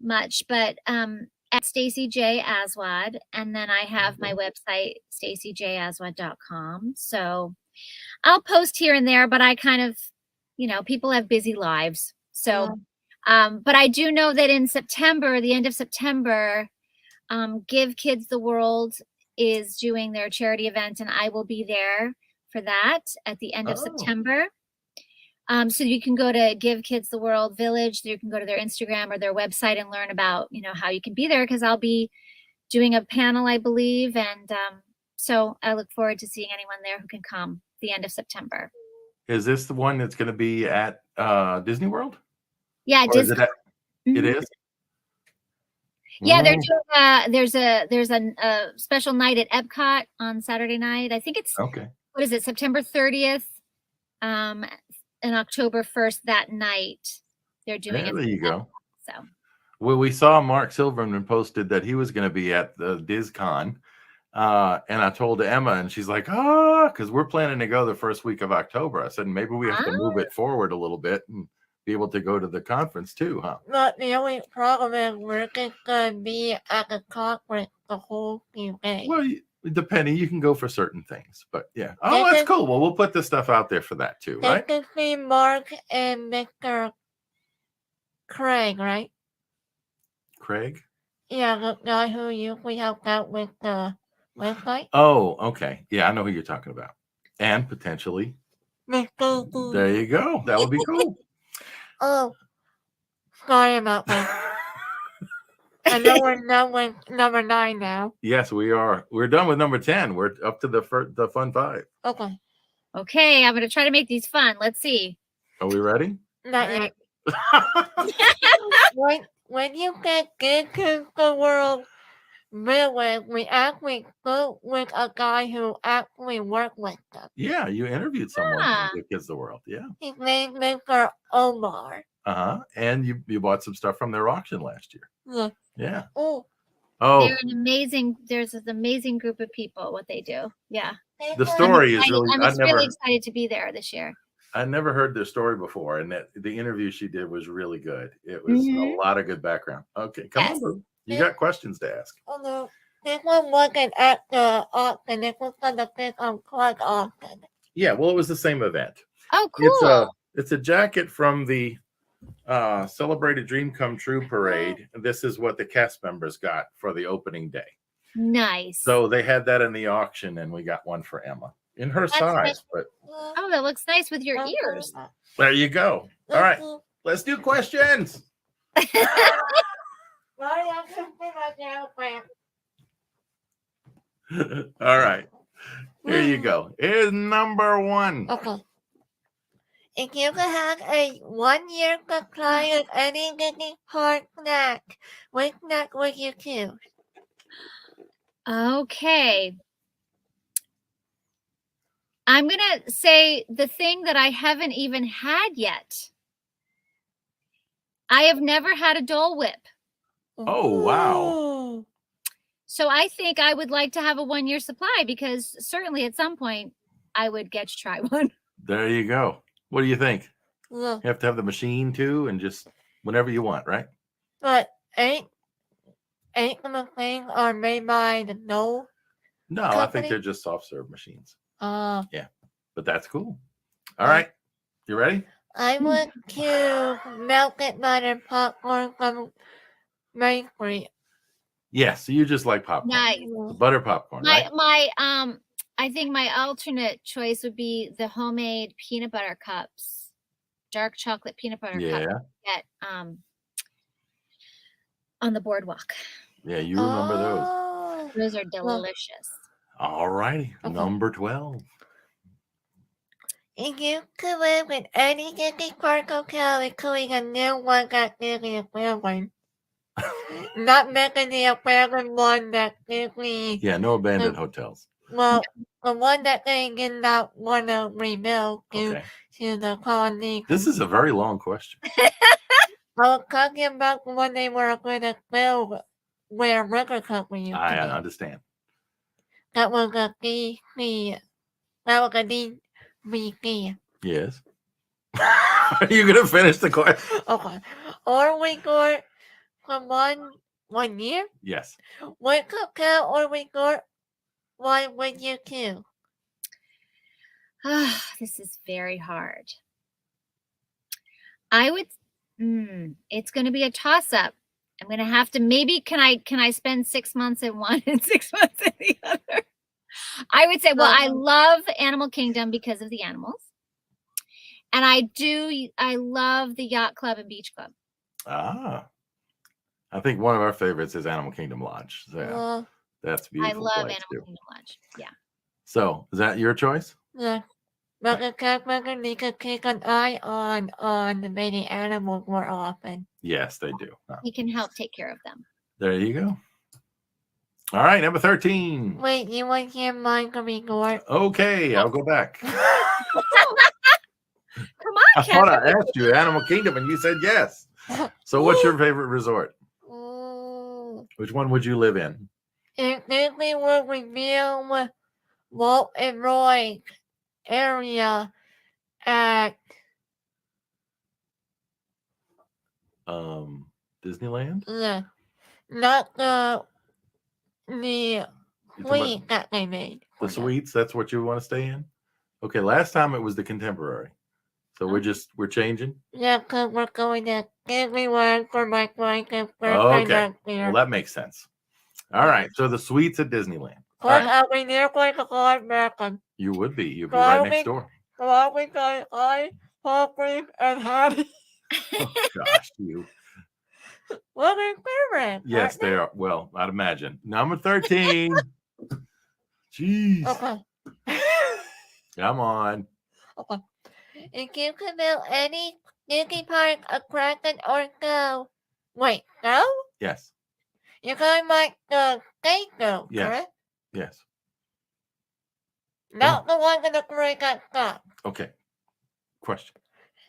much, but at Stacey J. Aswad. And then I have my website, staceyjaswad.com. So I'll post here and there, but I kind of, people have busy lives. So, but I do know that in September, the end of September, Give Kids the World is doing their charity event, and I will be there for that at the end of September. So you can go to Give Kids the World Village. You can go to their Instagram or their website and learn about, how you can be there, because I'll be doing a panel, I believe. And so I look forward to seeing anyone there who can come the end of September. Is this the one that's going to be at Disney World? Yeah, Disney. It is? Yeah, they're doing there's a special night at Epcot on Saturday night. I think it's what is it, September 30th, and October 1st that night. They're doing it. There you go. So well, we saw Mark Silverman posted that he was going to be at the DizCon. And I told Emma, and she's like, because we're planning to go the first week of October. I said, maybe we have to move it forward a little bit and be able to go to the conference too, huh? But the only problem is we're just going to be at the conference the whole few days. Well, depending, you can go for certain things, but yeah. Oh, that's cool. Well, we'll put the stuff out there for that too, right? They can see Mark and Mr. Craig, right? Craig? Yeah, the guy who usually helped out with the website. Oh, okay. Yeah, I know who you're talking about. And potentially. There you go. That would be cool. Oh, sorry about that. I know we're done with number 9 now. Yes, we are. We're done with number 10. We're up to the fun 5. Okay. Okay, I'm going to try to make these fun. Let's see. Are we ready? Not yet. When you get into the world village, we actually spoke with a guy who actually worked with them. Yeah, you interviewed someone from Give Kids the World. Yeah. His name is Mr. Omar. And you bought some stuff from their auction last year. Yeah. Yeah. Oh. There's an amazing group of people, what they do. Yeah. The story is really, I'm really excited to be there this year. I never heard their story before, and the interview she did was really good. It was a lot of good background. Okay, come on, Boo. You got questions to ask. Oh, no. This one wasn't at the auction. This was on the Fish on Clark auction. Yeah, well, it was the same event. Oh, cool. It's a jacket from the Celebrated Dream Come True parade. This is what the cast members got for the opening day. Nice. So they had that in the auction, and we got one for Emma in her size. But that looks nice with your ears. There you go. All right, let's do questions. All right, here you go. Here's number 1. Okay. If you could have a 1-year supply of any Disney park snack, which snack would you choose? Okay. I'm going to say the thing that I haven't even had yet. I have never had a Dole Whip. Oh, wow. So I think I would like to have a 1-year supply, because certainly at some point I would get to try one. There you go. What do you think? Yeah. You have to have the machine too, and just whenever you want, right? But ain't the things are made by the no No, I think they're just soft serve machines. Yeah, but that's cool. All right, you ready? I want to melted butter popcorn from Main Street. Yes, so you just like popcorn. Nice. The butter popcorn, right? I think my alternate choice would be the homemade peanut butter cups, dark chocolate peanut butter cups at on the boardwalk. Yeah, you remember those. Those are delicious. All righty, number 12. If you could live in any Disney park hotel, including a new one at Disney World, not making the abandoned one that Disney. Yeah, no abandoned hotels. Well, the one that they did not want to rebuild to the colony. This is a very long question. I was talking about the one they were going to build where River Company used to be. I understand. That was a DC. That was a DC. Yes. Are you going to finish the question? Okay. Or we go for 1 year? Yes. What hotel or we go 1 year too? This is very hard. I would. It's going to be a toss-up. I'm going to have to. Maybe can I spend 6 months in one and 6 months in the other? I would say. Well, I love Animal Kingdom because of the animals, and I love the Yacht Club and Beach Club. I think one of our favorites is Animal Kingdom Lodge. So yeah, that's beautiful. I love Animal Kingdom Lodge. Yeah. So is that your choice? Yeah. But the cat maker need to keep an eye on the baby animals more often. Yes, they do. He can help take care of them. There you go. All right, number 13. Wait, you want to hear mine from before? Okay, I'll go back. Come on, I Kevin. thought I asked you Animal Kingdom and you said yes. So what's your favorite resort? Which one would you live in? If Disney would reveal Walt and Roy area at Disneyland? Yeah. Not the suite that they made. The suites, that's what you want to stay in? Okay, last time it was the Contemporary. So we're changing? Yeah, because we're going to Disney World for my birthday. Okay. Well, that makes sense. All right. So the suites at Disneyland. Of course, I'll be near going to go American. You would be. You'd be right next door. So I'll be going Paul Cream, and Hattie. Oh, gosh, you. Well, they're favorite. Yes, they are. Well, I'd imagine. Number 13. Jeez. Okay. Come on. Okay. If you could build any Disney park, attraction, or go. Wait, go? Yes. You're going like the skate go, Yes. correct? Yes. Not the one in the great got stuck. Okay. Question.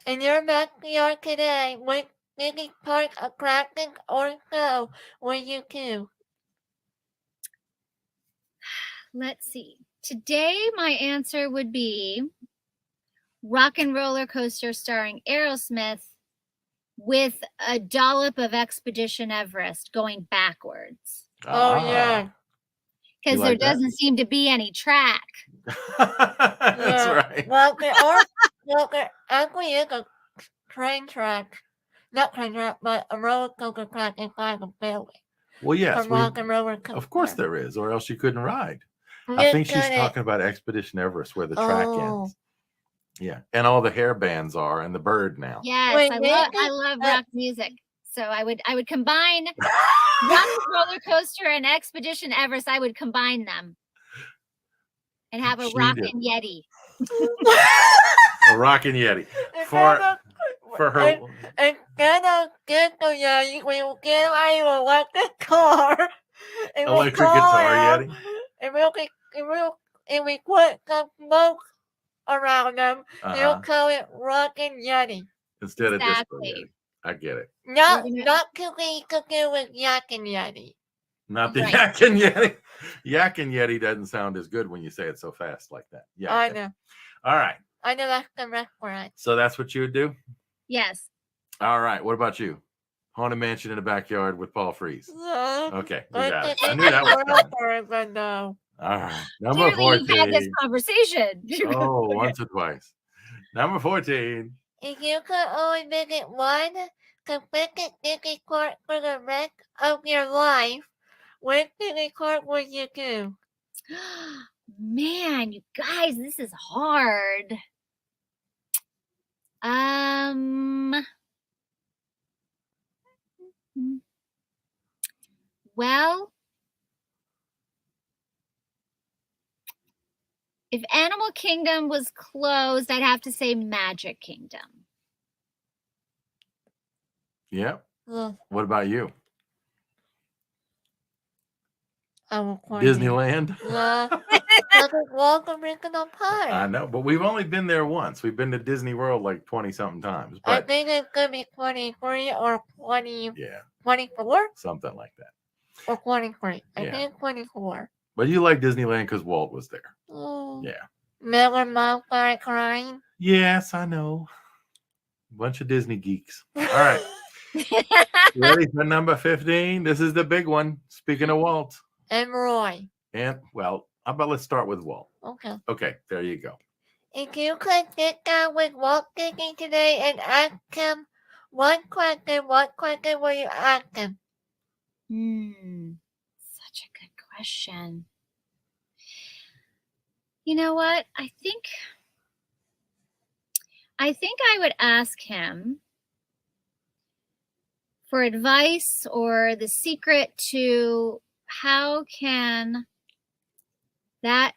In your backyard today, which Disney park, attraction, or go will you do? Let's see. Today, my answer would be Rock and Roller Coaster starring Aerosmith with a dollop of Expedition Everest going backwards. Oh, yeah. Because there doesn't seem to be any track. That's right. Well, there actually is a train track. Not train track, but a roller coaster track inside the building. Well, yes. Rock and Roller Coaster. Of course there is, or else you couldn't ride. I think she's talking about Expedition Everest where the track ends. Yeah, and all the hair bands are, and the bird now. Yes, Wait, I love rock music. So I would combine Rock and Roller Coaster and Expedition Everest. I would combine them and have a Rockin' Yeti. A Rockin' Yeti for her. And then I'll get the Yeti. We will get an electric car. Electric guitar Yeti. And we put some smoke around them. They'll call it Rockin' Yeti. Instead of Disco Yeti. I get it. Not cookie with Yakin' Yeti. Not the Yakin' Yeti. Yakin' Yeti doesn't sound as good when you say it so fast like that. Yeah. I know. All right. I know that's the restaurant. So that's what you would do? Yes. All right. What about you? Haunted mansion in the backyard with Paul Frees. No. Okay, we got it. I knew that was coming. But no. All right. Number Clearly, you've had this 14. conversation. Oh, Okay. once or twice. Number 14. If you could only visit one specific Disney park for the rest of your life, which Disney park would you do? Man, you guys, this is hard. Well, if Animal Kingdom was closed, I'd have to say Magic Kingdom. Yeah. Yeah, What about you? I will Disneyland? Yeah. Doesn't walk original park. I know, but we've only been there once. We've been to Disney World like 20-something times. I But think it's going to be 23 or 20, yeah, 24 something like that. or 23. I Yeah. think 24. But you like Disneyland because Walt was there. Oh. Yeah. Miller Mouth started crying. Yes, I know. Bunch of Disney geeks. All right. Ready for number 15? This is the big one. Speaking of Walt. And Roy. And, well, how about let's start with Walt? Okay. Okay, there you go. If you could sit down with Walt Disney today and ask him what question will you ask him? Such a good question. You know what? I think I would ask him for advice or the secret to how can that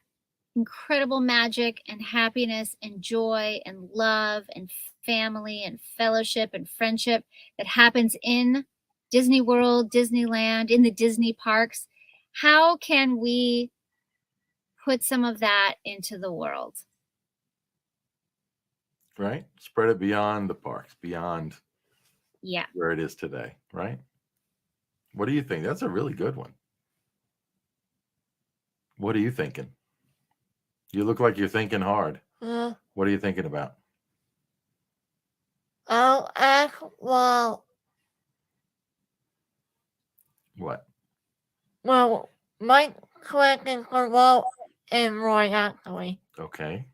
incredible magic and happiness and joy and love and family and fellowship and friendship that happens in Disney World, Disneyland, in the Disney parks, how can we put some of that into the world? Right? Spread it beyond the parks, beyond Yeah. where it is today, right? What do you think? That's a really good one. What are you thinking? You look like you're thinking hard. What are you thinking about? I'll ask Walt. What? Well, my question for Walt and Roy, actually. Okay.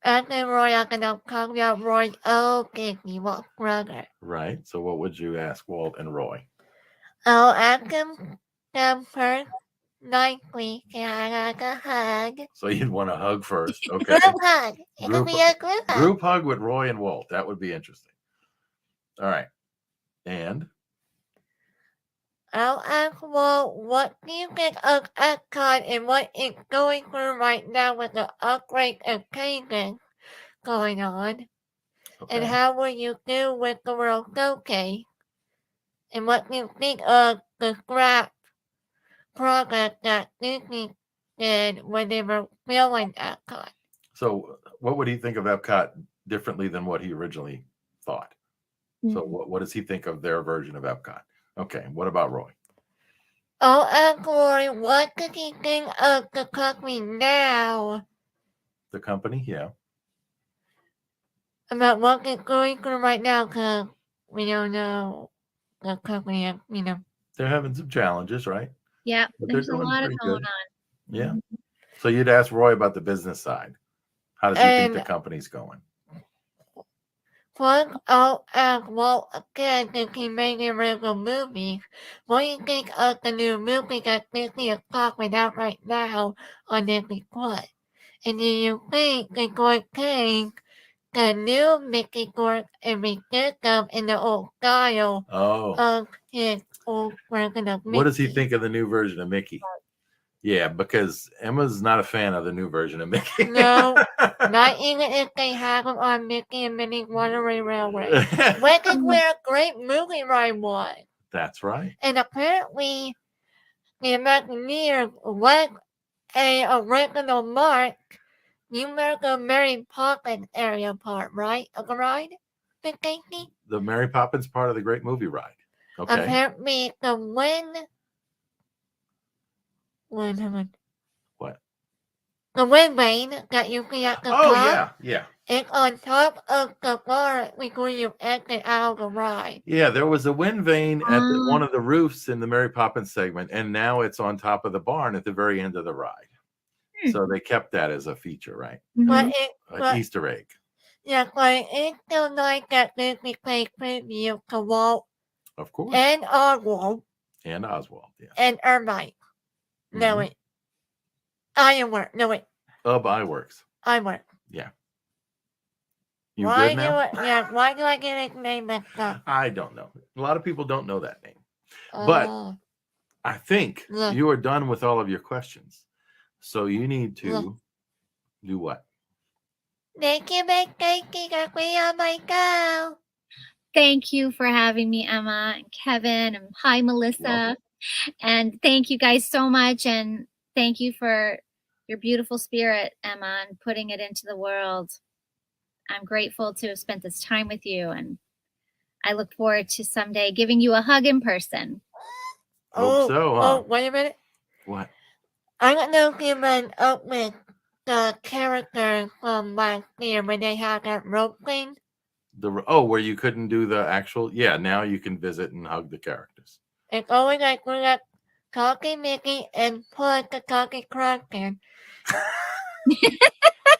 After Roy, I'm going to talk about Roy's old Disney Walt's brother. Right. So what would you ask Walt and Roy? I'll ask them first nicely. Can I like a hug? So you'd want a hug first. Okay. Group hug. It could be a group hug. Group hug with Roy and Walt. That would be interesting. All right. And? I'll ask Walt, what do you think of Epcot and what it's going through right now with the upgrade of changes going on? Okay. And how will you do with the World Showcase? And what do you think of the scrap project that Disney did when they were building Epcot? So what would he think of Epcot differently than what he originally thought? So what does he think of their version of Epcot? Okay. What about Roy? I'll ask Roy, what does he think of the company now? The company? Yeah. About what it's going through right now, because we don't know the company, They're having some challenges, right? Yeah. But they're There's a doing lot of pretty going good. on. Yeah. So you'd ask Roy about the business side. How does he think the company's going? Plus, I'll ask Walt again since he made the original movies. What do you think of the new movie that Disney is talking about right now on Disney Plus? And do you think they're going to change the new Mickey Court and reduce them in the old style of his old version of Mickey? What does he think of the new version of Mickey? Yeah, because Emma's not a fan of the new version of Mickey. No, not even if they have them on Mickey and Minnie's Runaway Railway. Which is where a great movie ride was. That's right. And apparently, the Imagineers led a original mark. You remember the Mary Poppins area part, right? Of the ride? Stacey? The Mary Poppins part of the Great Movie Ride. Okay. Apparently, the What? the wind vane that you see at the Oh, top. yeah. It's on top of the bar before you exit out of the ride. Yeah, there was a wind vane at one Ah. of the roofs in the Mary Poppins segment, and now it's on top of the barn at the very end of the ride. So they kept that as a feature, right? But Mhm. An Easter egg. yeah, but it's still nice that Disney plays tribute to Walt Of course. and Oswald And Oswald, yeah. and Irvine. No, Mhm. it. Ironwork. No, it. Iworks. Ironwork. Yeah. You Why good now? why do I get his name mixed up? I don't know. A lot of people don't know that name. But Oh, I think Yeah. you are done with all of your questions. So you need to do what? thank you, Miss Stacey, that we on my go. Thank you for having me, Emma and Kevin, and hi, Melissa. Welcome. And thank you guys so much. And thank you for your beautiful spirit, Emma, and putting it into the world. I'm grateful to have spent this time with you, and I look forward to someday giving you a hug in person. Hope so, huh? Oh, wait a minute. What? I don't know if you went up with the character from last year when they had that rope thing. Where you couldn't do the actual? Yeah, now you can visit and hug the characters. It's always like we're like Talking Mickey and put the Talking Kraken.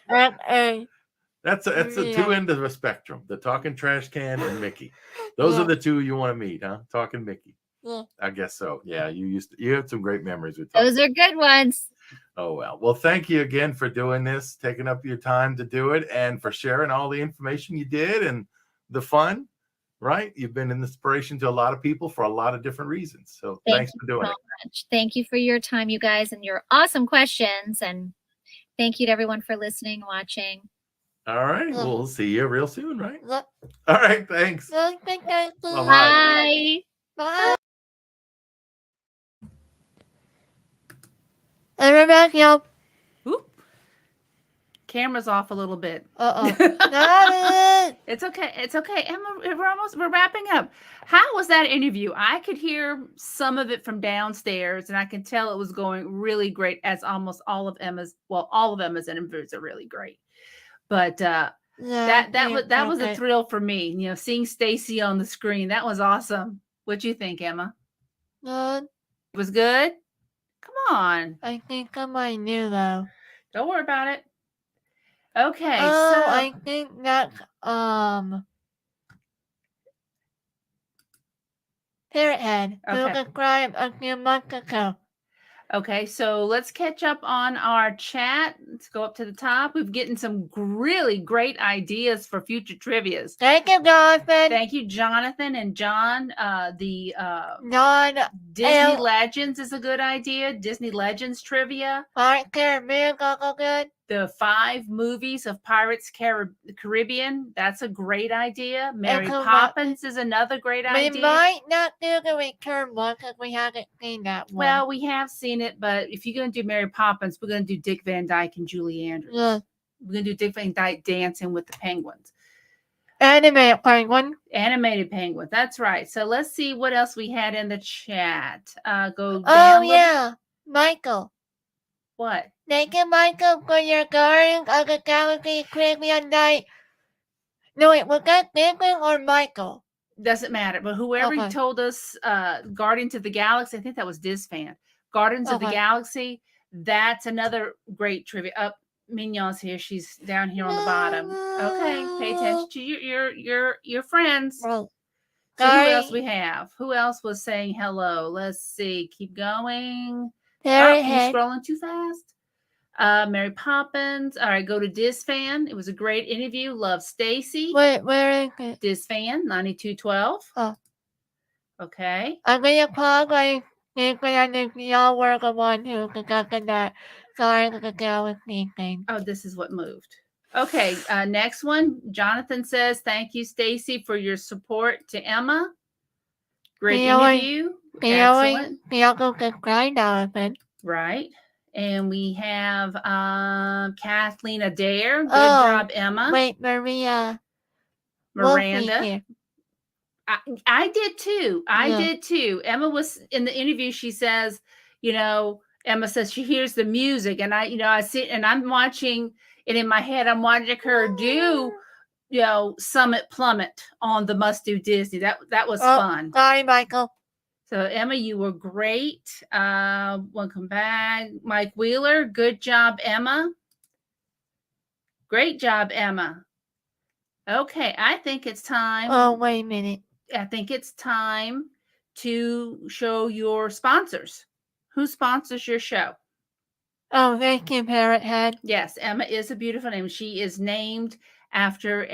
That's the two ends of the spectrum: the talking trash can and Mickey. Those are the two you want to meet, huh? Talking Mickey. Yeah. I guess so. Yeah, you had some great memories with those are good ones. Oh, well. Well, thank you again for doing this, taking up your time to do it, and for sharing all the information you did and the fun, right? You've been an inspiration to a lot of people for a lot of different reasons. So thanks for doing it. Much. Thank you for your time, you guys, and your awesome questions. And thank you to everyone for listening and watching. All right. We'll see you real soon, right? Yep. All right. Thanks. Bye. Bye. Bye. And we're back, y'all. Oop. Camera's off a little bit. It's okay. It's okay. Emma, we're wrapping up. How was that interview? I could hear some of it from downstairs, and I can tell it was going really great, as almost all of Emma's interviews are really great. But that was a thrill for me. You know, seeing Stacey on the screen. That was awesome. What'd you think, Emma? Good. It was good? Come on. I think I might knew though. Don't worry about it. Okay, I think that's Parrot Head, who described a few months ago. Okay, so let's catch up on our chat. Let's go up to the top. We've gotten some really great ideas for future trivias. Thank you, Jonathan. Thank you, Jonathan and John. The Disney Legends is a good idea. Disney Legends trivia. Pirates Caribbean, go good. The 5 movies of Pirates Caribbean. That's a great idea. Mary Poppins is another great idea. We might not do the return one because we haven't seen that one. Well, we have seen it, but if you're going to do Mary Poppins, we're going to do Dick Van Dyke and Julie Andrews. Yeah. We're going to do Dick Van Dyke dancing with the penguins. Animated penguin. Animated penguin. That's right. So let's see what else we had in the chat. Go down. Oh, yeah. Michael. What? Thank you, Michael, for your Guardians of the Galaxy Caribbean night. No, wait, was that Penguin or Michael? Doesn't matter. But whoever told us Guardians of the Galaxy, I think that was Disfan. Guardians of the Galaxy, that's another great trivia. Mignon's here. She's down here on the bottom. Okay, pay attention to your friends. Right. So who else we have? Who else was saying hello? Let's see. Keep going. You're scrolling too fast. Mary Poppins. All right, go to Disfan. It was a great interview. Love Stacey. Wait, where is it? Disfan 9212. Oh. Okay. I'm gonna call like y'all were the one who conducted that Guardians of the Galaxy thing. Oh, this is what moved. Okay, next one. Jonathan says, thank you, Stacey, for your support to Emma. Great interview. Excellent. Jonathan. Right. And we have Kathleen Adair. Good job, Emma. Wait, Miranda. I did too. I did too. Emma was in the interview. She says, you know, Emma says she hears the music, and I sit and I'm watching it in my head. I'm watching her do, Summit Plummet on the Must Do Disney. That was fun. Sorry, Michael. So Emma, you were great. Welcome back, Mike Wheeler. Good job, Emma. Great job, Emma. Okay, I think it's time. Oh, wait a minute. I think it's time to show your sponsors. Who sponsors your show? Oh, thank you, Parrot Head. Yes, Emma is a beautiful name. She is named after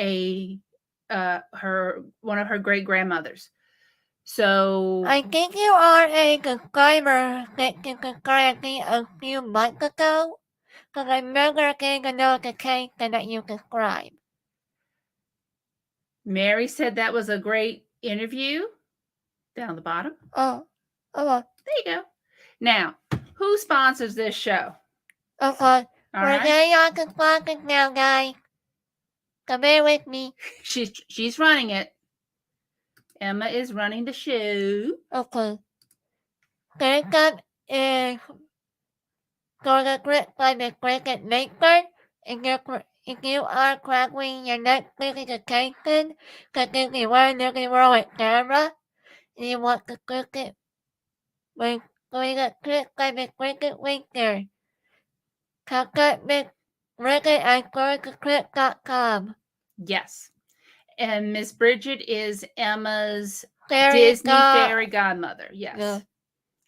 one of her great grandmothers. So I think you are a subscriber that you subscribed me a few months ago, because I remember getting a notification that you subscribed. Mary said that was a great interview. Down the bottom. Oh, there you go. Now, who sponsors this show? Okay. All We're right. getting on to sponsors now, guys. Come here with me. She's running it. Emma is running the show. Okay. First up is go to click by the cricket maker. If you are crackling your Netflix notification, because if you are looking for a camera, and you want to click it, we're going to click by the cricket link there. Contact Miss Cricket at cricket.com. Yes. And Miss Bridget is Emma's Disney fairy godmother. Yes. Yeah.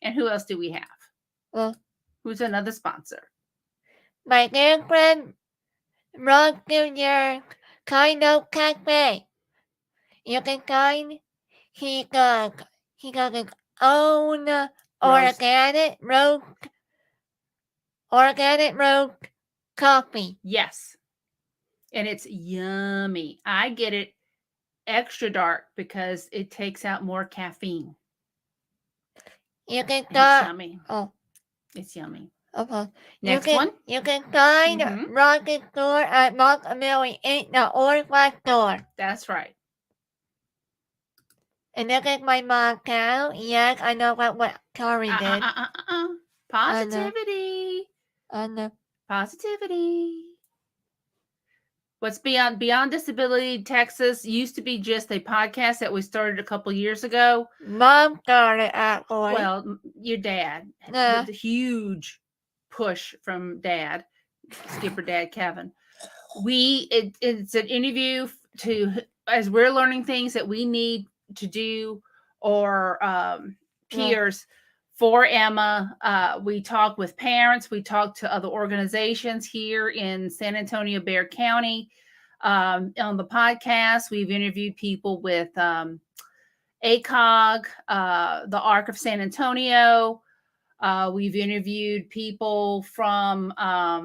And who else do we have? Who's another sponsor? My dear friend, Ron Jr. Kind of Cafe. You can find he got his own organic roast coffee. Yes. And it's yummy. I get it extra dark because it takes out more caffeine. You can It's yummy. Oh. It's yummy. Okay. Next one. You can find Rocket Store at MonkAmelia8.org store. That's right. And look at my mom cow. Yes, I know what Tori did. Positivity. I know. Positivity. What's Beyond Disability Texas used to be just a podcast that we started a couple years ago. Mom started actually. Well, your dad. Yeah. With a huge push from Dad, Skipper Dad Kevin. It's an interview as we're learning things that we need to do or peers for Emma. We talk with parents. We talk to other organizations here in San Antonio, Bexar County. On the podcast, we've interviewed people with ACOG, the Arc of San Antonio. We've interviewed people from I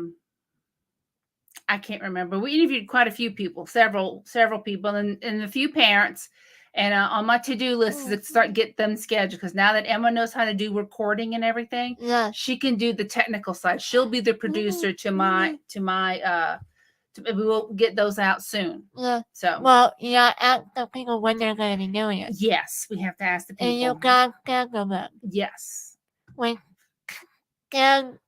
can't remember. We interviewed quite a few people, several people, and a few parents. And on my to-do list is to get them scheduled, because now that Emma knows how to do recording and everything, she can do the technical side. She'll be the producer to my we will get those out soon. Yeah. So ask the people when they're going to be doing it. Yes, we have to ask the people. And you got to schedule them. Yes. With Calendly.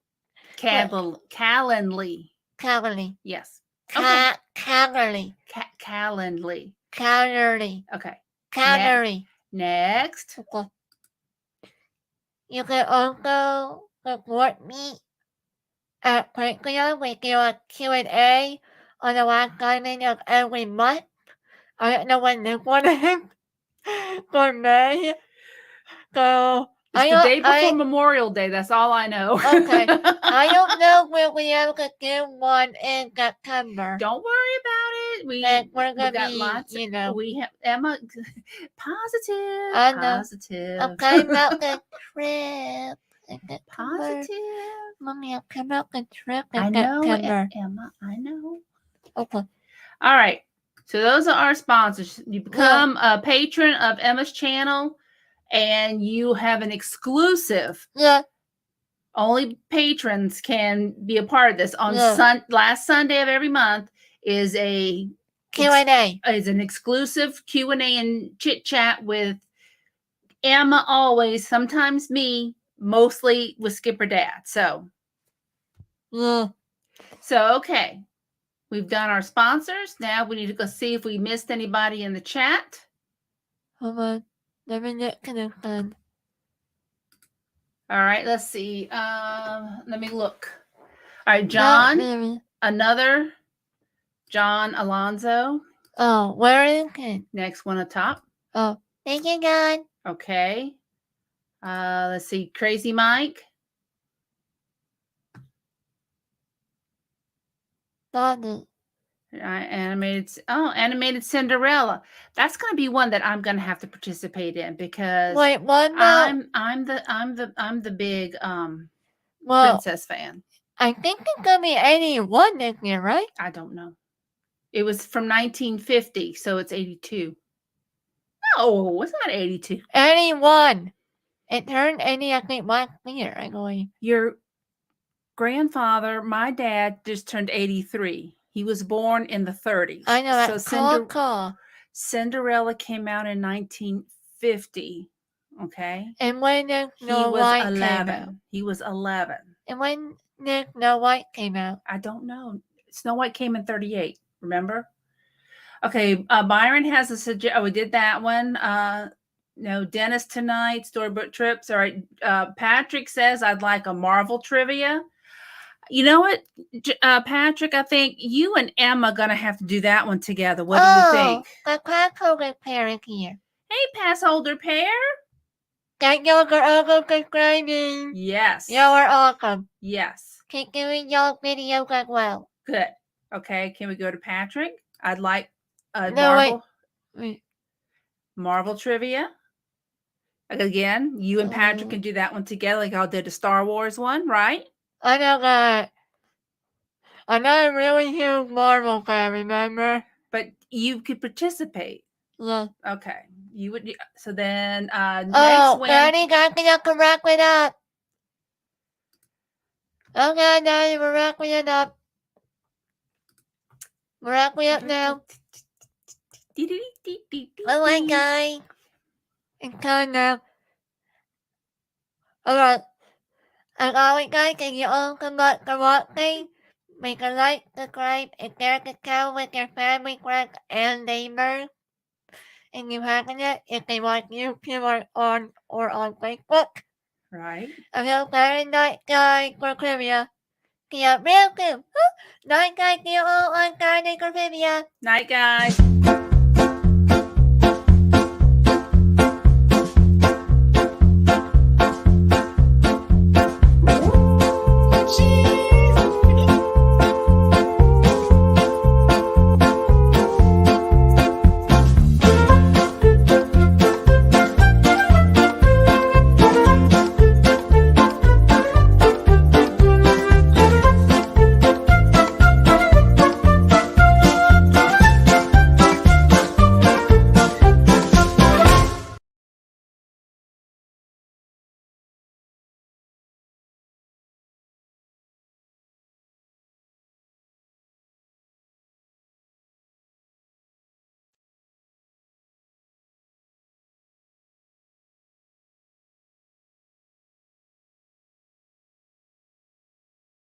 Yes. Calendly. Calendly. Okay. Calendly. Next. Okay. You can also support me at Patreon with your Q&A on the last Sunday of every month. I don't know when this one is for May. So it's the day before Memorial Day. That's all I know. Okay. I don't know when we able to do one in September. Don't worry about it. We're gonna got be, lots. We have Emma. Positive. I know. Positive. I'm coming out the trip. Positive. Mommy, I'm coming out the trip in I know, September. Emma. I know. Okay. All right. So those are our sponsors. You become a patron of Emma's channel, and you have an exclusive. Yeah. Only patrons can be a part of this. On last Sunday of every month is a Q&A. Is an exclusive Q&A and chit chat with Emma always, sometimes me, mostly with Skipper Dad. So okay. We've done our sponsors. Now we need to go see if we missed anybody in the chat. Hold on. Let me get connected. All right, let's see. Let me look. All right, John. Another John Alonzo. Oh, where is it? Next one up top. Oh, thank you, John. Okay. Let's see. Crazy Mike. Got it. Animated Cinderella. That's going to be one that I'm going to have to participate in because wait, what? I'm the big princess fan. I think it's going to be 81 this year, right? I don't know. It was from 1950, so it's 82. No, it's not 82. 81. It turned 80, I think, last year. I'm going. Your grandfather, my dad, just turned 83. He was born in the 30s. I know that. So Cinderella came out in 1950. Okay. And when Snow White came out? He was 11. And when Snow White came out? I don't know. Snow White came in 38. Remember? Okay. Byron has a suggestion. Oh, we did that one. No, Dennis tonight. Storybook trips. All right. Patrick says I'd like a Marvel trivia. You know what, Patrick? I think you and Emma gonna have to do that one together. What do you think? The pass holder pair is here. Hey, pass holder pair. Thank you for all subscribing. Yes. You are awesome. Yes. Keep doing your videos as well. Good. Okay. Can we go to Patrick? I'd like Marvel trivia. Again, you and Patrick can do that one together, like y'all did the Star Wars one, right? I know that. I'm not a really huge Marvel fan, remember? But you could participate. Yeah. Okay. You would. So then, next Daddy, guys, can wrap it up. Okay, Daddy, we're wrapping it up. We're wrapping up now. Bye, guys. It's time now. Alright. As always, guys, thank you all so much for watching. Make a like, subscribe, and share the channel with your family, friends, and neighbors. And you haven't yet, if they watch YouTube or on Facebook. Right. Until Saturday night, guys, for trivia. See you real soon. Night, guys. See you all on Saturday for trivia. Night, guys.